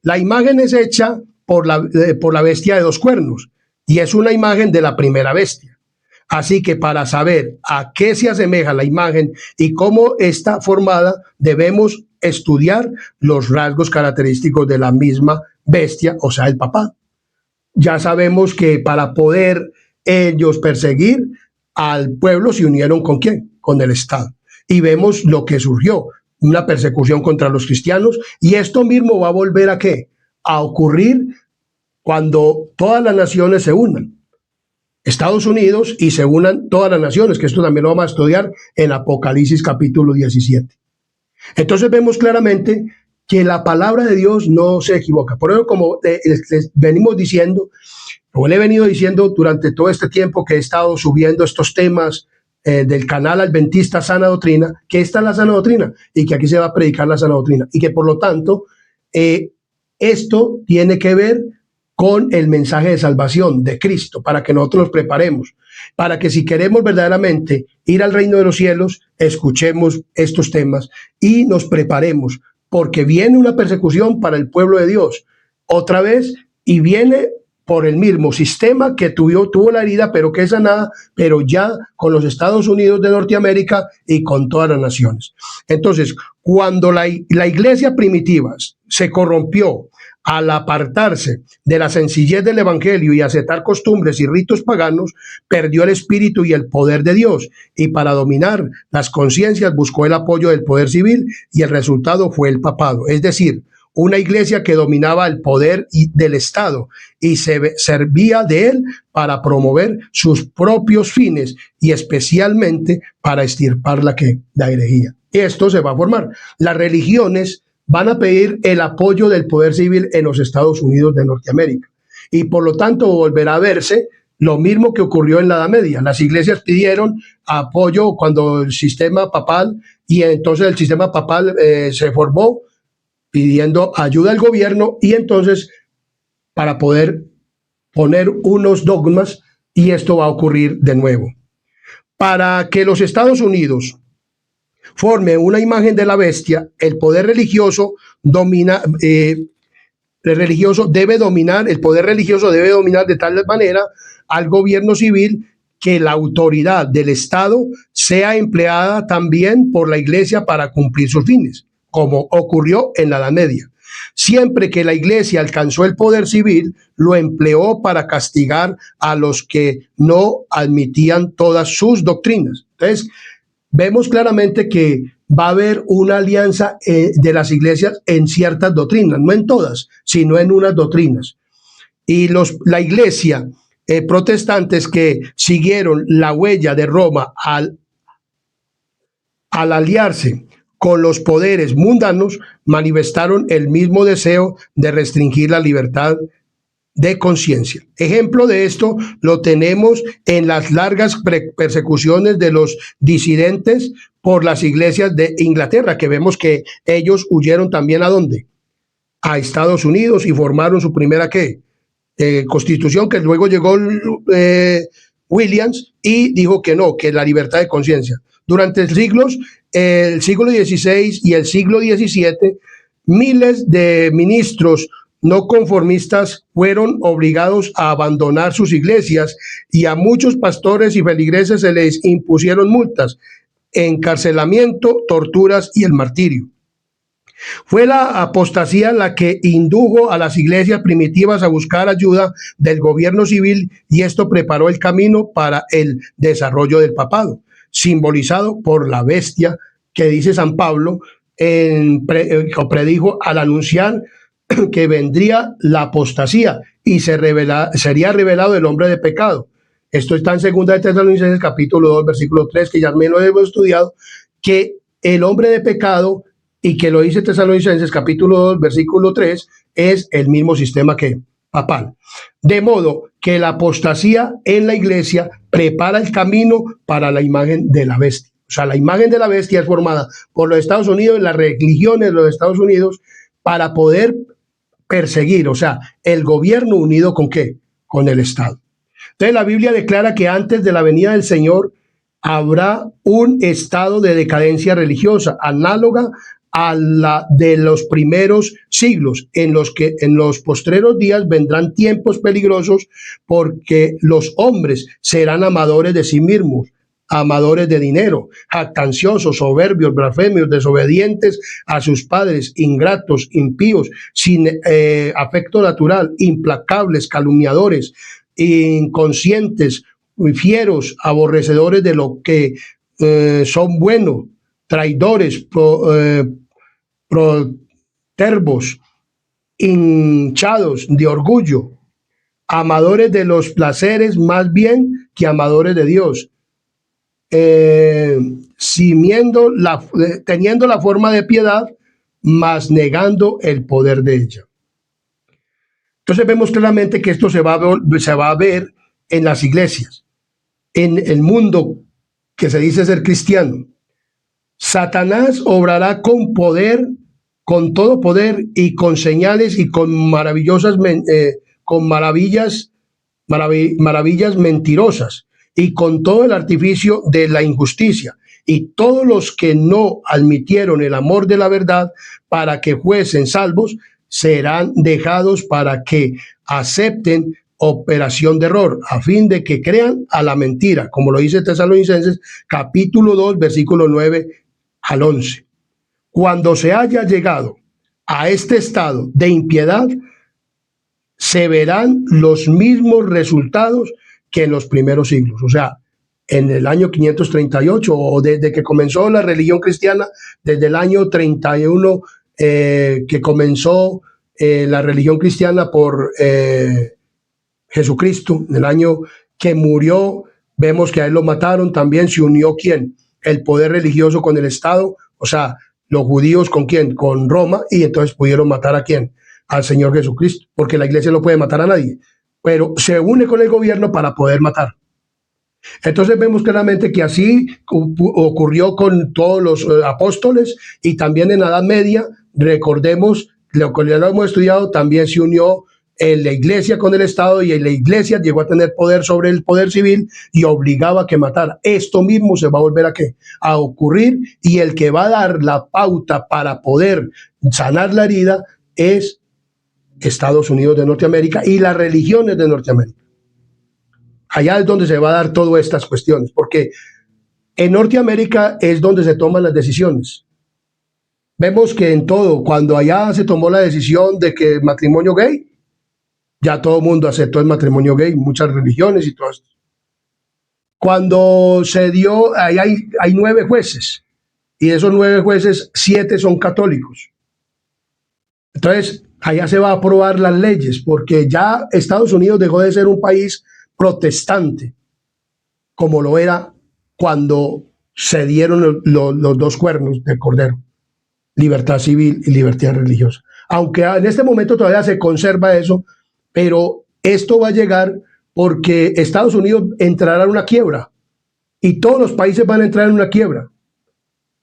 [SPEAKER 1] La imagen es hecha por la bestia de dos cuernos, y es una imagen de la primera bestia. Así que para saber a qué se asemeja la imagen y cómo está formada, debemos estudiar los rasgos característicos de la misma bestia, o sea, el papado. Ya sabemos que para poder ellos perseguir al pueblo se unieron ¿con quién? Con el Estado. Y vemos lo que surgió, una persecución contra los cristianos, y esto mismo va a volver ¿a qué? A ocurrir cuando todas las naciones se unan. Estados Unidos y se unan todas las naciones, que esto también lo vamos a estudiar en Apocalipsis capítulo 17. Entonces vemos claramente que la palabra de Dios no se equivoca. Por eso, como les venimos diciendo, como le he venido diciendo durante todo este tiempo que he estado subiendo estos temas del canal Adventista Sana Doctrina, que esta es la sana doctrina y que aquí se va a predicar la sana doctrina, y que por lo tanto esto tiene que ver con el mensaje de salvación de Cristo, para que nosotros nos preparemos, para que si queremos verdaderamente ir al reino de los cielos, escuchemos estos temas y nos preparemos, porque viene una persecución para el pueblo de Dios otra vez, y viene por el mismo sistema que tuvo la herida, pero que es sanada, pero ya con los Estados Unidos de Norteamérica y con todas las naciones. Entonces, cuando la iglesia primitiva se corrompió al apartarse de la sencillez del evangelio y aceptar costumbres y ritos paganos, perdió el espíritu y el poder de Dios, y para dominar las conciencias buscó el apoyo del poder civil, y el resultado fue el papado, es decir, una iglesia que dominaba el poder del Estado y se servía de él para promover sus propios fines, y especialmente para extirpar la herejía. Esto se va a formar. Las religiones van a pedir el apoyo del poder civil en los Estados Unidos de Norteamérica, y por lo tanto volverá a verse lo mismo que ocurrió en la Edad Media. Las iglesias pidieron apoyo cuando el sistema papal, y entonces el sistema papal se formó pidiendo ayuda al gobierno, y entonces para poder poner unos dogmas, y esto va a ocurrir de nuevo. Para que los Estados Unidos forme una imagen de la bestia, el poder religioso el poder religioso debe dominar de tal manera al gobierno civil que la autoridad del Estado sea empleada también por la iglesia para cumplir sus fines, como ocurrió en la Edad Media. Siempre que la iglesia alcanzó el poder civil, lo empleó para castigar a los que no admitían todas sus doctrinas. Entonces, vemos claramente que va a haber una alianza de las iglesias en ciertas doctrinas, no en todas, sino en unas doctrinas. Y la iglesia protestantes que siguieron la huella de Roma al aliarse con los poderes mundanos, manifestaron el mismo deseo de restringir la libertad de conciencia. Ejemplo de esto lo tenemos en las largas persecuciones de los disidentes por las iglesias de Inglaterra, que vemos que ellos huyeron también ¿a dónde? A Estados Unidos, y formaron su primera constitución, que luego llegó Williams y dijo que no, que la libertad de conciencia. Durante el siglo XVI y el siglo XVII, miles de ministros no conformistas fueron obligados a abandonar sus iglesias, y a muchos pastores y feligreses se les impusieron multas, encarcelamiento, torturas y el martirio. Fue la apostasía la que indujo a las iglesias primitivas a buscar ayuda del gobierno civil, y esto preparó el camino para el desarrollo del papado, simbolizado por la bestia que dice San Pablo, predijo al anunciar que vendría la apostasía y sería revelado el hombre de pecado. Esto está en 2 de Tesalonicenses capítulo 2, versículo 3, que ya me lo hemos estudiado, que el hombre de pecado, y que lo dice Tesalonicenses capítulo 2, versículo 3, es el mismo sistema que papal. De modo que la apostasía en la iglesia prepara el camino para la imagen de la bestia. O sea, la imagen de la bestia es formada por los Estados Unidos, las religiones de los Estados Unidos, para poder perseguir, o sea, el gobierno unido ¿con qué? Con el Estado. Entonces la Biblia declara que antes de la venida del Señor habrá un estado de decadencia religiosa análoga a la de los primeros siglos, en los que en los postreros días vendrán tiempos peligrosos porque los hombres serán amadores de sí mismos, amadores de dinero, jactanciosos, soberbios, blasfemios, desobedientes a sus padres, ingratos, impíos, sin afecto natural, implacables, calumniadores, inconscientes, fieros, aborrecedores de lo que son buenos, traidores, protervos, hinchados de orgullo, amadores de los placeres más bien que amadores de Dios, teniendo la forma de piedad, mas negando el poder de ella. Entonces vemos claramente que esto se va a ver en las iglesias, en el mundo que se dice ser cristiano. Satanás obrará con poder, con todo poder y con señales y con maravillas mentirosas y con todo el artificio de la injusticia. Y todos los que no admitieron el amor de la verdad para que fuesen salvos, serán dejados para que acepten operación de error, a fin de que crean a la mentira, como lo dice Tesalonicenses, capítulo 2, versículo 9 al 11. Cuando se haya llegado a este estado de impiedad, se verán los mismos resultados que en los primeros siglos. O sea, en el año 538, o desde que comenzó la religión cristiana, desde el año 31, que comenzó la religión cristiana por Jesucristo, en el año que murió, vemos que a él lo mataron, también se unió ¿quién? El poder religioso con el Estado, o sea, los judíos ¿con quién? Con Roma, y entonces pudieron matar ¿a quién? Al Señor Jesucristo, porque la iglesia no puede matar a nadie, pero se une con el gobierno para poder matar. Entonces vemos claramente que así ocurrió con todos los apóstoles, y también en la Edad Media, recordemos, lo que ya hemos estudiado, también se unió en la iglesia con el Estado, y en la iglesia llegó a tener poder sobre el poder civil y obligaba a que matara. Esto mismo se va a volver a ocurrir, y el que va a dar la pauta para poder sanar la herida es Estados Unidos de Norteamérica y las religiones de Norteamérica. Allá es donde se va a dar todas estas cuestiones, porque en Norteamérica es donde se toman las decisiones. Vemos que en todo, cuando allá se tomó la decisión de que el matrimonio gay, ya todo el mundo aceptó el matrimonio gay, muchas religiones y todo esto. Cuando se dio, ahí hay 9 jueces, y de esos 9 jueces, 7 son católicos. Entonces, allá se va a aprobar las leyes, porque ya Estados Unidos dejó de ser un país protestante, como lo era cuando se dieron los 2 cuernos del Cordero, libertad civil y libertad religiosa. Aunque en este momento todavía se conserva eso, pero esto va a llegar porque Estados Unidos entrará en una quiebra, y todos los países van a entrar en una quiebra.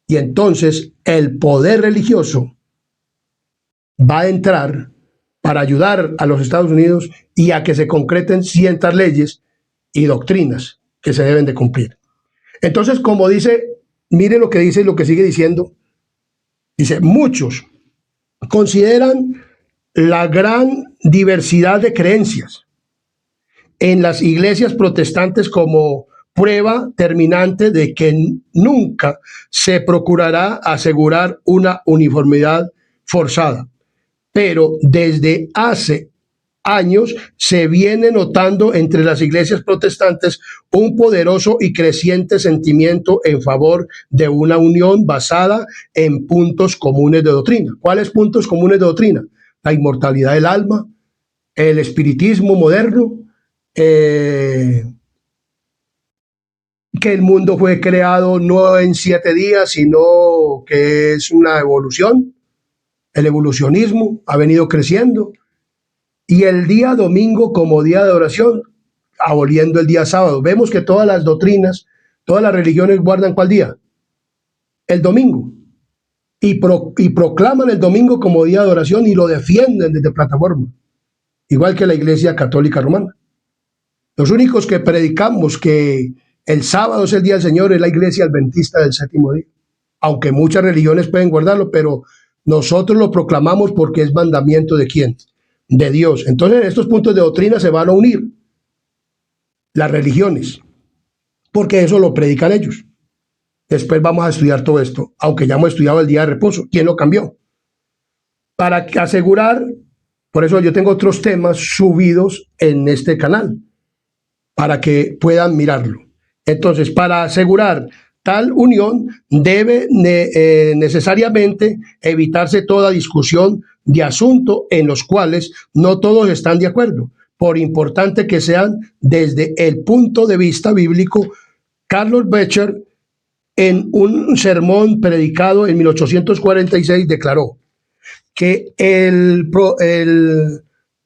[SPEAKER 1] Y entonces el poder religioso va a entrar para ayudar a los Estados Unidos y a que se concreten ciertas leyes y doctrinas que se deben de cumplir. Entonces, como dice, mire lo que dice y lo que sigue diciendo. Dice, muchos consideran la gran diversidad de creencias en las iglesias protestantes como prueba terminante de que nunca se procurará asegurar una uniformidad forzada. Pero desde hace años se viene notando entre las iglesias protestantes un poderoso y creciente sentimiento en favor de una unión basada en puntos comunes de doctrina. ¿Cuáles puntos comunes de doctrina? la inmortalidad del alma, el espiritismo moderno, que el mundo fue creado no en 7 días, sino que es una evolución. El evolucionismo ha venido creciendo. Y el día domingo como día de oración, aboliendo el día sábado. Vemos que todas las doctrinas, todas las religiones guardan ¿cuál día? El domingo. Y proclaman el domingo como día de oración y lo defienden desde plataforma. Igual que la Iglesia Católica Romana. Los únicos que predicamos que el sábado es el día del Señor es la Iglesia Adventista del Séptimo Día. Aunque muchas religiones pueden guardarlo, pero nosotros lo proclamamos porque es mandamiento ¿de quién? De Dios. Entonces en estos puntos de doctrina se van a unir las religiones, porque eso lo predican ellos. Después vamos a estudiar todo esto, aunque ya hemos estudiado el día de reposo. ¿Quién lo cambió? Para asegurar, por eso yo tengo otros temas subidos en este canal, para que puedan mirarlo. Entonces, para asegurar tal unión, debe necesariamente evitarse toda discusión de asuntos en los cuales no todos están de acuerdo, por importante que sean desde el punto de vista bíblico. Carlos Becher, en un sermón predicado en 1846, declaró que el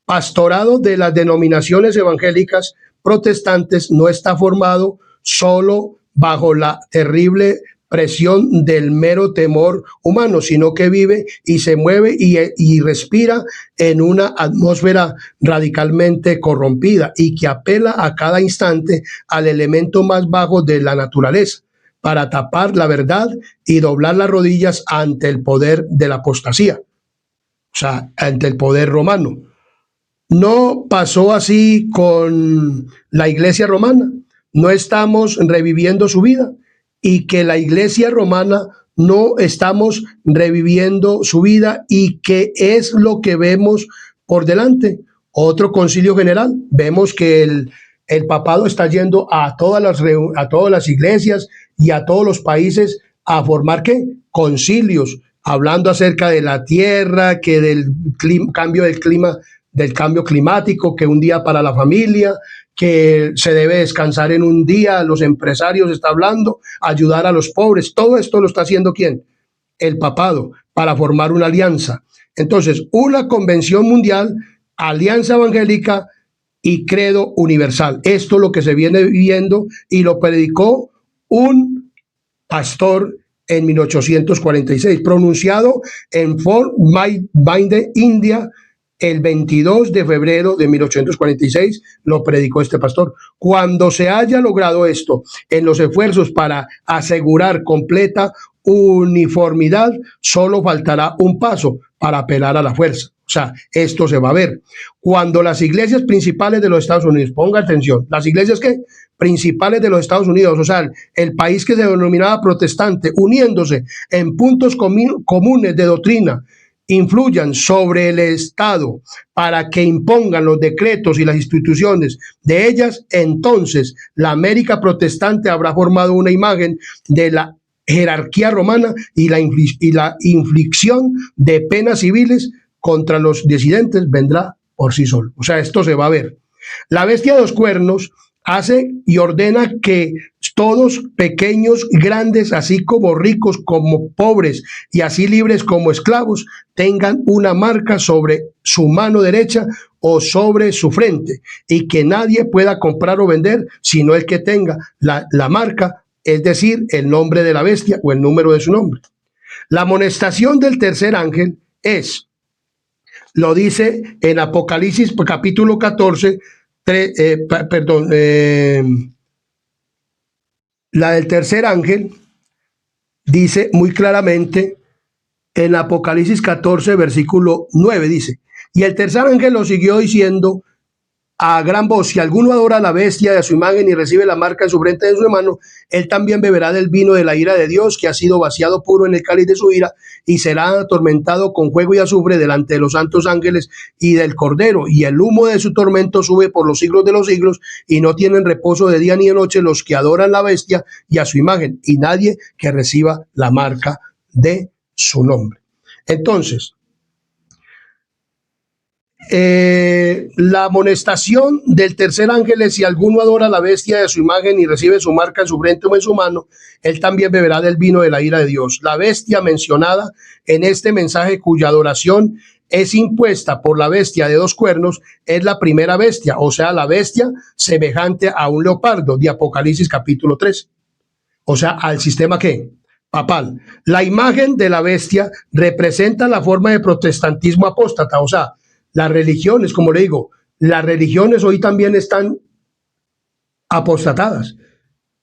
[SPEAKER 1] pastorado de las denominaciones evangélicas protestantes no está formado solo bajo la terrible presión del mero temor humano, sino que vive y se mueve y respira en una atmósfera radicalmente corrompida y que apela a cada instante al elemento más bajo de la naturaleza para tapar la verdad y doblar las rodillas ante el poder de la apostasía, o sea, ante el poder romano. No pasó así con la iglesia romana. No estamos reviviendo su vida y que la iglesia romana no estamos reviviendo su vida y que es lo que vemos por delante. Otro concilio general. Vemos que el papado está yendo a todas las iglesias y a todos los países a formar ¿qué? Concilios, hablando acerca de la tierra, que del cambio del clima, del cambio climático, que un día para la familia, que se debe descansar en un día, los empresarios está hablando, ayudar a los pobres. Todo esto lo está haciendo ¿quién? El papado, para formar una alianza. Entonces, una convención mundial, alianza evangélica y credo universal. Esto es lo que se viene viviendo y lo predicó un pastor en 1846, pronunciado en Fort Binde, India, el 22 de febrero de 1846, lo predicó este pastor. Cuando se haya logrado esto en los esfuerzos para asegurar completa uniformidad, solo faltará un paso para apelar a la fuerza. O sea, esto se va a ver. Cuando las iglesias principales de los Estados Unidos, ponga atención, las iglesias ¿qué? Principales de los Estados Unidos, o sea, el país que se denominaba protestante, uniéndose en puntos comunes de doctrina, influyan sobre el Estado para que impongan los decretos y las instituciones de ellas, entonces la América protestante habrá formado una imagen de la jerarquía romana y la inflicción de penas civiles contra los disidentes vendrá por sí solo. O sea, esto se va a ver. La bestia de los cuernos hace y ordena que todos, pequeños, grandes, así como ricos como pobres, y así libres como esclavos, tengan una marca sobre su mano derecha o sobre su frente, y que nadie pueda comprar o vender, sino el que tenga la marca, es decir, el nombre de la bestia o el número de su nombre. La amonestación del tercer ángel es, lo dice en Apocalipsis capítulo 14, la del tercer ángel dice muy claramente en Apocalipsis 14, versículo 9, dice, y el tercer ángel lo siguió diciendo a gran voz, si alguno adora a la bestia de su imagen y recibe la marca en su frente de su hermano, él también beberá del vino de la ira de Dios, que ha sido vaciado puro en el cáliz de su ira, y será atormentado con fuego y azufre delante de los santos ángeles y del Cordero, y el humo de su tormento sube por los siglos de los siglos, y no tienen reposo de día ni de noche los que adoran la bestia y a su imagen, y nadie que reciba la marca de su nombre. Entonces, La amonestación del tercer ángel es: si alguno adora a la bestia de su imagen y recibe su marca en su frente o en su mano, él también beberá del vino de la ira de Dios. La bestia mencionada en este mensaje, cuya adoración es impuesta por la bestia de dos cuernos, es la primera bestia, o sea, la bestia semejante a un leopardo, de Apocalipsis capítulo 3. O sea, al sistema ¿qué? Papal. La imagen de la bestia representa la forma de protestantismo apóstata, o sea, las religiones, como le digo, las religiones hoy también están apostatadas.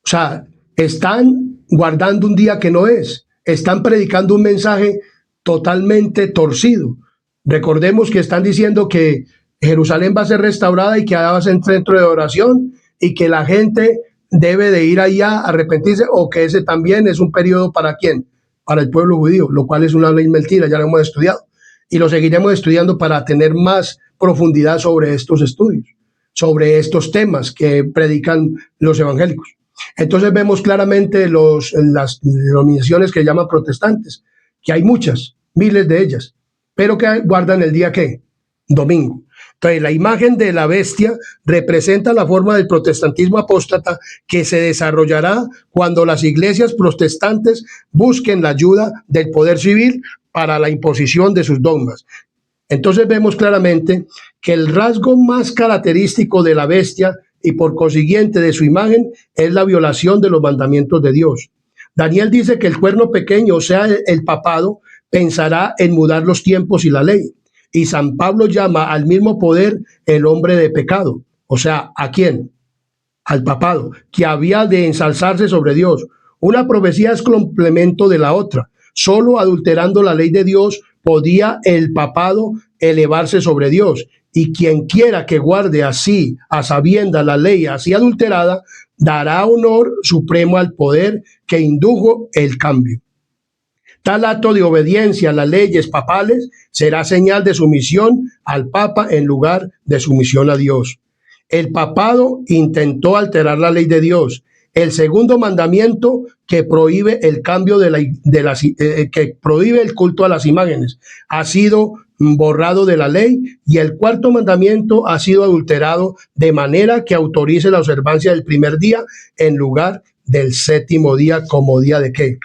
[SPEAKER 1] O sea, están guardando un día que no es, están predicando un mensaje totalmente torcido. Recordemos que están diciendo que Jerusalén va a ser restaurada y que va a ser un centro de oración y que la gente debe de ir allá a arrepentirse, o que ese también es un periodo para ¿quién? Para el pueblo judío, lo cual es una ley mentira, ya lo hemos estudiado y lo seguiremos estudiando para tener más profundidad sobre estos estudios, sobre estos temas que predican los evangélicos. Entonces vemos claramente las denominaciones que llaman protestantes, que hay muchas, miles de ellas, pero que guardan el día ¿qué? Domingo. Entonces, la imagen de la bestia representa la forma del protestantismo apóstata que se desarrollará cuando las iglesias protestantes busquen la ayuda del poder civil para la imposición de sus dogmas. Entonces vemos claramente que el rasgo más característico de la bestia y por consiguiente de su imagen es la violación de los mandamientos de Dios. Daniel dice que el cuerno pequeño, o sea, el papado, pensará en mudar los tiempos y la ley. Y San Pablo llama al mismo poder el hombre de pecado. O sea, ¿a quién? Al papado, que había de ensalzarse sobre Dios. Una profecía es complemento de la otra. Solo adulterando la ley de Dios podía el papado elevarse sobre Dios. Y quien quiera que guarde así, a sabiendas, la ley así adulterada, dará honor supremo al poder que indujo el cambio. Tal acto de obediencia a las leyes papales será señal de sumisión al Papa en lugar de sumisión a Dios. El papado intentó alterar la ley de Dios. El segundo mandamiento que prohíbe el cambio que prohíbe el culto a las imágenes ha sido borrado de la ley, y el cuarto mandamiento ha sido adulterado de manera que autorice la observancia del primer día en lugar del séptimo día como día de ¿qué?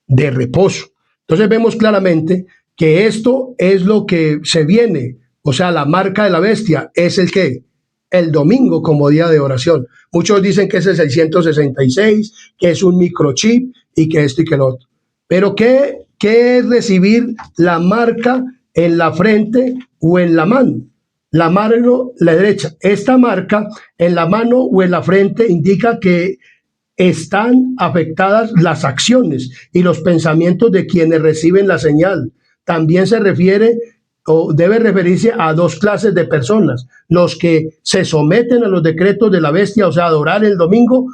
[SPEAKER 1] De reposo. Entonces vemos claramente que esto es lo que se viene, o sea, la marca de la bestia es el ¿qué? El domingo como día de oración. Muchos dicen que es el 666, que es un microchip y que esto y que lo otro. Pero ¿qué es recibir la marca en la frente o en la mano? La mano, la derecha. Esta marca en la mano o en la frente indica que están afectadas las acciones y los pensamientos de quienes reciben la señal. También se refiere o debe referirse a dos clases de personas: los que se someten a los decretos de la bestia, o sea, adorar el domingo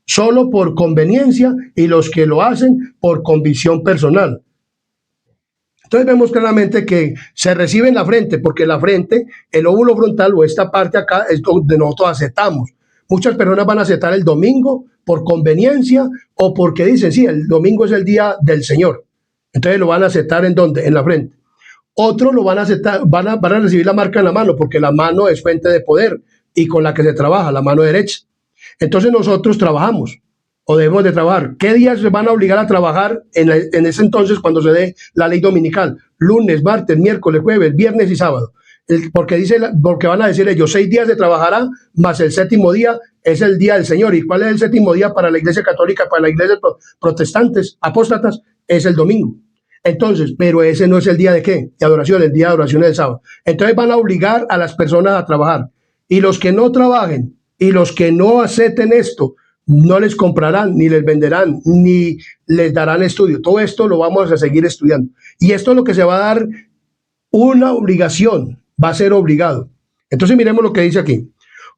[SPEAKER 1] solo por conveniencia, y los que lo hacen por convicción personal. Entonces vemos claramente que se recibe en la frente, porque la frente, el óvulo frontal o esta parte acá es donde nosotros aceptamos. Muchas personas van a aceptar el domingo por conveniencia o porque dicen, sí, el domingo es el día del Señor. Entonces lo van a aceptar ¿en dónde? En la frente. Otros lo van a aceptar, van a recibir la marca en la mano, porque la mano es fuente de poder y con la que se trabaja, la mano derecha. Entonces nosotros trabajamos o debemos de trabajar. ¿Qué días se van a obligar a trabajar en ese entonces cuando se dé la ley dominical? Lunes, martes, miércoles, jueves, viernes y sábado. Porque van a decir ellos, 6 días se trabajará, más el séptimo día es el día del Señor. ¿Y cuál es el séptimo día para la iglesia católica, para la iglesia protestantes, apóstatas? Es el domingo. Entonces, pero ese no es el día de ¿qué? De adoración, el día de adoración es el sábado. Entonces van a obligar a las personas a trabajar. Y los que no trabajen y los que no acepten esto, no les comprarán, ni les venderán, ni les darán estudio. Todo esto lo vamos a seguir estudiando. Y esto es lo que se va a dar una obligación, va a ser obligado. Entonces miremos lo que dice aquí.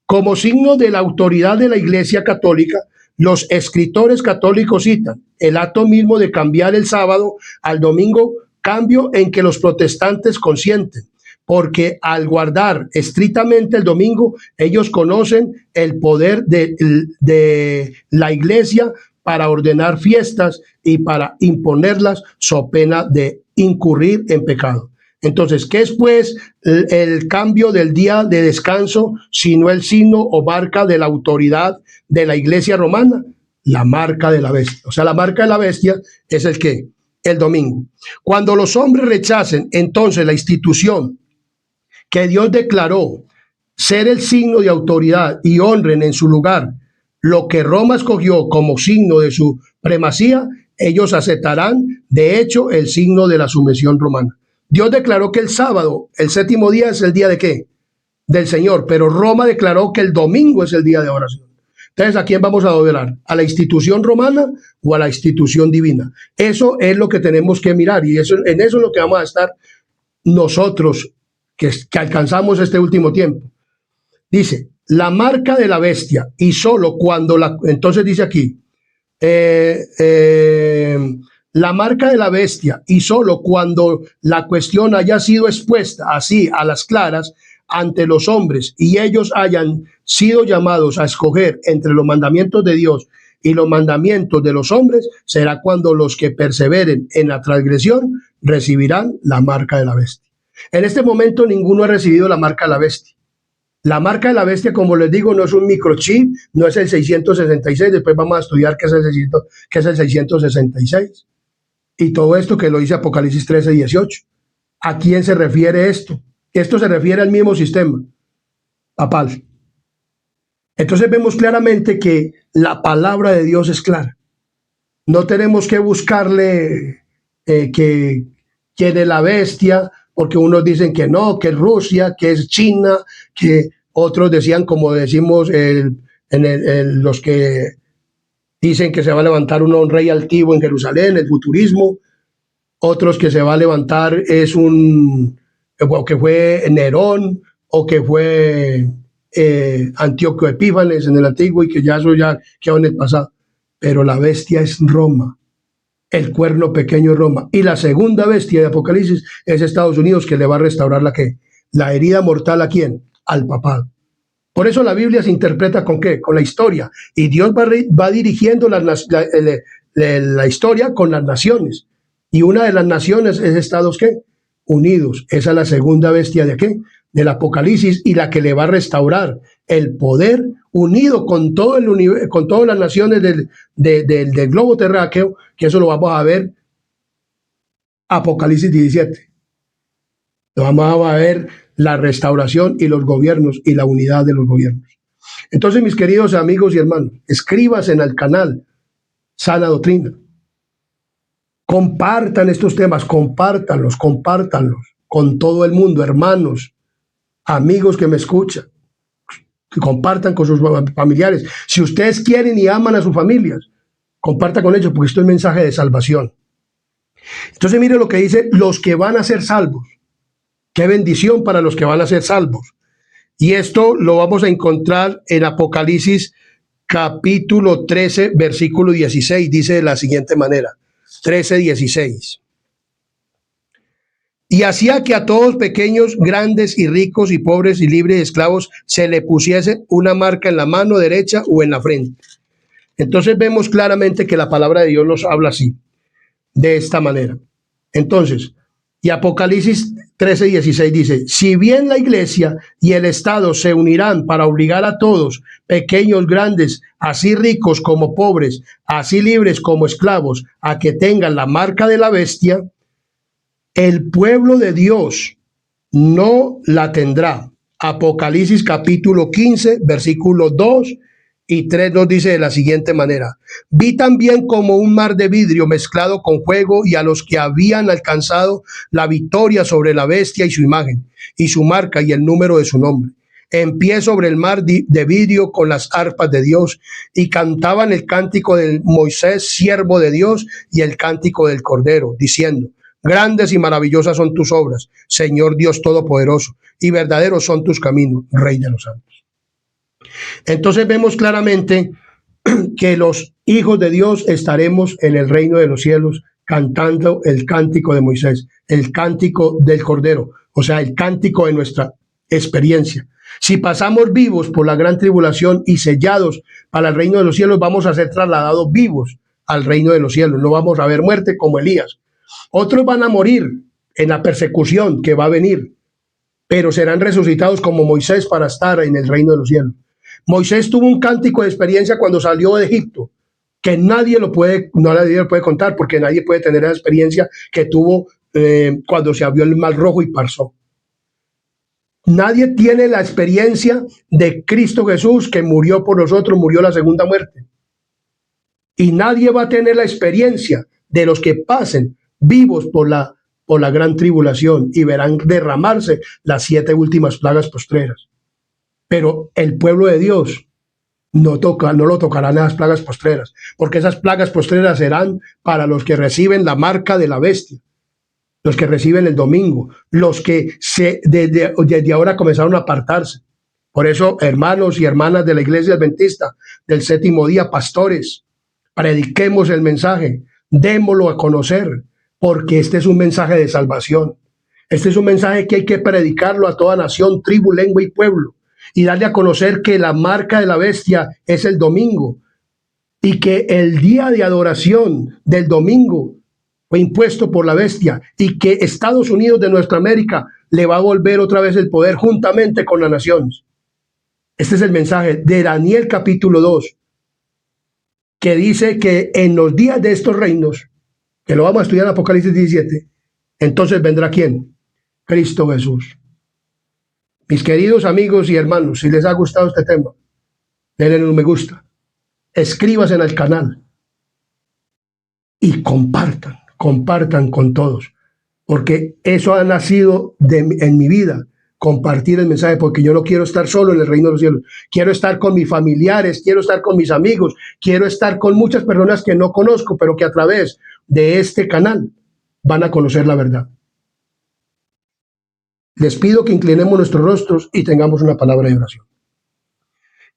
[SPEAKER 1] Como signo de la autoridad de la Iglesia Católica, los escritores católicos citan el acto mismo de cambiar el sábado al domingo, cambio en que los protestantes consienten, porque al guardar estrictamente el domingo, ellos conocen el poder de la Iglesia para ordenar fiestas y para imponerlas so pena de incurrir en pecado. Entonces, ¿qué es pues el cambio del día de descanso, sino el signo o marca de la autoridad de la iglesia romana? La marca de la bestia. O sea, la marca de la bestia es el ¿qué? El domingo. Cuando los hombres rechacen entonces la institución que Dios declaró ser el signo de autoridad y honren en su lugar lo que Roma escogió como signo de su primacía, ellos aceptarán de hecho el signo de la sumisión romana. Dios declaró que el sábado, el séptimo día, es el día de ¿qué? Del Señor, pero Roma declaró que el domingo es el día de oración. Entonces, ¿a quién vamos a adorar? ¿A la institución romana o a la institución divina? Eso es lo que tenemos que mirar y en eso es lo que vamos a estar nosotros que alcanzamos este último tiempo. Dice, la marca de la bestia y solo cuando entonces dice aquí, la marca de la bestia y solo cuando la cuestión haya sido expuesta así a las claras ante los hombres y ellos hayan sido llamados a escoger entre los mandamientos de Dios y los mandamientos de los hombres, será cuando los que perseveren en la transgresión recibirán la marca de la bestia. En este momento ninguno ha recibido la marca de la bestia. La marca de la bestia, como les digo, no es un microchip, no es el 666, después vamos a estudiar qué es el 666. Y todo esto que lo dice Apocalipsis 13, 18. ¿A quién se refiere esto? Esto se refiere al mismo sistema papal. Entonces vemos claramente que la palabra de Dios es clara. No tenemos que buscarle que es la bestia, porque unos dicen que no, que es Rusia, que es China, que otros decían, como decimos, los que dicen que se va a levantar un rey altivo en Jerusalén, el futurismo. Otros que se va a levantar es o que fue Nerón, o que fue Antíoco Epífanes en el antiguo, y que ya eso ya quedó en el pasado. Pero la bestia es Roma. El cuerno pequeño es Roma. Y la segunda bestia de Apocalipsis es Estados Unidos, que le va a restaurar la herida mortal ¿a quién? Al papado. Por eso la Biblia se interpreta ¿con qué? Con la historia. Y Dios va dirigiendo la historia con las naciones. Y una de las naciones es Estados ¿qué? Unidos. Esa es la segunda bestia de ¿qué? Del Apocalipsis, y la que le va a restaurar el poder unido con todo con todas las naciones del globo terráqueo, que eso lo vamos a ver Apocalipsis 17. Lo vamos a ver la restauración y los gobiernos y la unidad de los gobiernos. Entonces, mis queridos amigos y hermanos, escríbanse en el canal Sana Doctrina. Compartan estos temas, compártanlos con todo el mundo, hermanos, amigos que me escuchan, que compartan con sus familiares. Si ustedes quieren y aman a sus familias, compartan con ellos, porque esto es mensaje de salvación. Entonces, mire lo que dice los que van a ser salvos. Qué bendición para los que van a ser salvos. Y esto lo vamos a encontrar en Apocalipsis capítulo 13, versículo 16. Dice de la siguiente manera, 13, 16. Y hacía que a todos, pequeños, grandes y ricos y pobres y libres y esclavos, se le pusiese una marca en la mano derecha o en la frente. Entonces vemos claramente que la palabra de Dios nos habla así, de esta manera. Entonces, y Apocalipsis 13, 16 dice, si bien la iglesia y el Estado se unirán para obligar a todos, pequeños, grandes, así ricos como pobres, así libres como esclavos, a que tengan la marca de la bestia, el pueblo de Dios no la tendrá. Apocalipsis capítulo 15, versículos 2 y 3 nos dice de la siguiente manera. Vi también como un mar de vidrio mezclado con fuego, y a los que habían alcanzado la victoria sobre la bestia y su imagen, y su marca y el número de su nombre, en pie sobre el mar de vidrio con las arpas de Dios, y cantaban el cántico de Moisés, siervo de Dios, y el cántico del Cordero, diciendo, grandes y maravillosas son tus obras, Señor Dios Todopoderoso, y verdaderos son tus caminos, Rey de los santos. Entonces vemos claramente que los hijos de Dios estaremos en el reino de los cielos cantando el cántico de Moisés, el cántico del Cordero, o sea, el cántico de nuestra experiencia. Si pasamos vivos por la gran tribulación y sellados para el reino de los cielos, vamos a ser trasladados vivos al reino de los cielos. No vamos a ver muerte como Elías. Otros van a morir en la persecución que va a venir, pero serán resucitados como Moisés para estar en el reino de los cielos. Moisés tuvo un cántico de experiencia cuando salió de Egipto, que nadie lo puede contar, porque nadie puede tener esa experiencia que tuvo cuando se abrió el mar rojo y pasó. Nadie tiene la experiencia de Cristo Jesús, que murió por nosotros, murió la segunda muerte. Y nadie va a tener la experiencia de los que pasen vivos por la gran tribulación y verán derramarse las 7 últimas plagas postreras. Pero el pueblo de Dios no lo tocarán las plagas postreras, porque esas plagas postreras serán para los que reciben la marca de la bestia, los que reciben el domingo, los que desde ahora comenzaron a apartarse. Por eso, hermanos y hermanas de la iglesia adventista del séptimo día, pastores, prediquemos el mensaje, démoslo a conocer, porque este es un mensaje de salvación. Este es un mensaje que hay que predicarlo a toda nación, tribu, lengua y pueblo, y darle a conocer que la marca de la bestia es el domingo, y que el día de adoración del domingo fue impuesto por la bestia, y que Estados Unidos de nuestra América le va a volver otra vez el poder juntamente con las naciones. Este es el mensaje de Daniel capítulo 2, que dice que en los días de estos reinos, que lo vamos a estudiar en Apocalipsis 17, entonces vendrá ¿quién? Cristo Jesús. Mis queridos amigos y hermanos, si les ha gustado este tema, denle un me gusta, escríbanse en el canal y compartan con todos, porque eso ha nacido en mi vida, compartir el mensaje, porque yo no quiero estar solo en el reino de los cielos, quiero estar con mis familiares, quiero estar con mis amigos, quiero estar con muchas personas que no conozco, pero que a través de este canal van a conocer la verdad. Les pido que inclinemos nuestros rostros y tengamos una palabra de oración.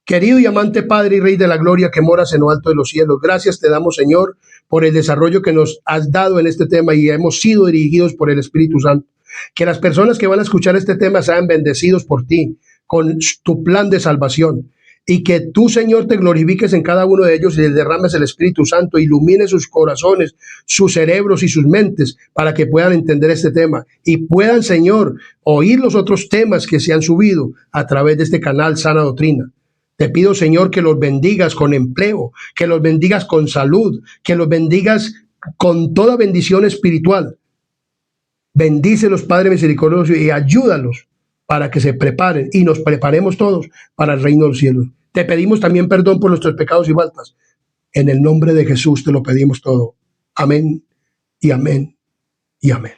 [SPEAKER 1] Querido y amante Padre y Rey de la Gloria, que moras en lo alto de los cielos, gracias te damos, Señor, por el desarrollo que nos has dado en este tema y hemos sido dirigidos por el Espíritu Santo. Que las personas que van a escuchar este tema sean bendecidos por ti, con tu plan de salvación, y que tú, Señor, te glorifiques en cada uno de ellos y les derrames el Espíritu Santo, ilumine sus corazones, sus cerebros y sus mentes para que puedan entender este tema y puedan, Señor, oír los otros temas que se han subido a través de este canal Sana Doctrina. Te pido, Señor, que los bendigas con empleo, que los bendigas con salud, que los bendigas con toda bendición espiritual. Bendícelos, Padre misericordioso, y ayúdalos para que se preparen y nos preparemos todos para el reino de los cielos. Te pedimos también perdón por nuestros pecados y faltas. En el nombre de Jesús te lo pedimos todo. Amén y amén y amén.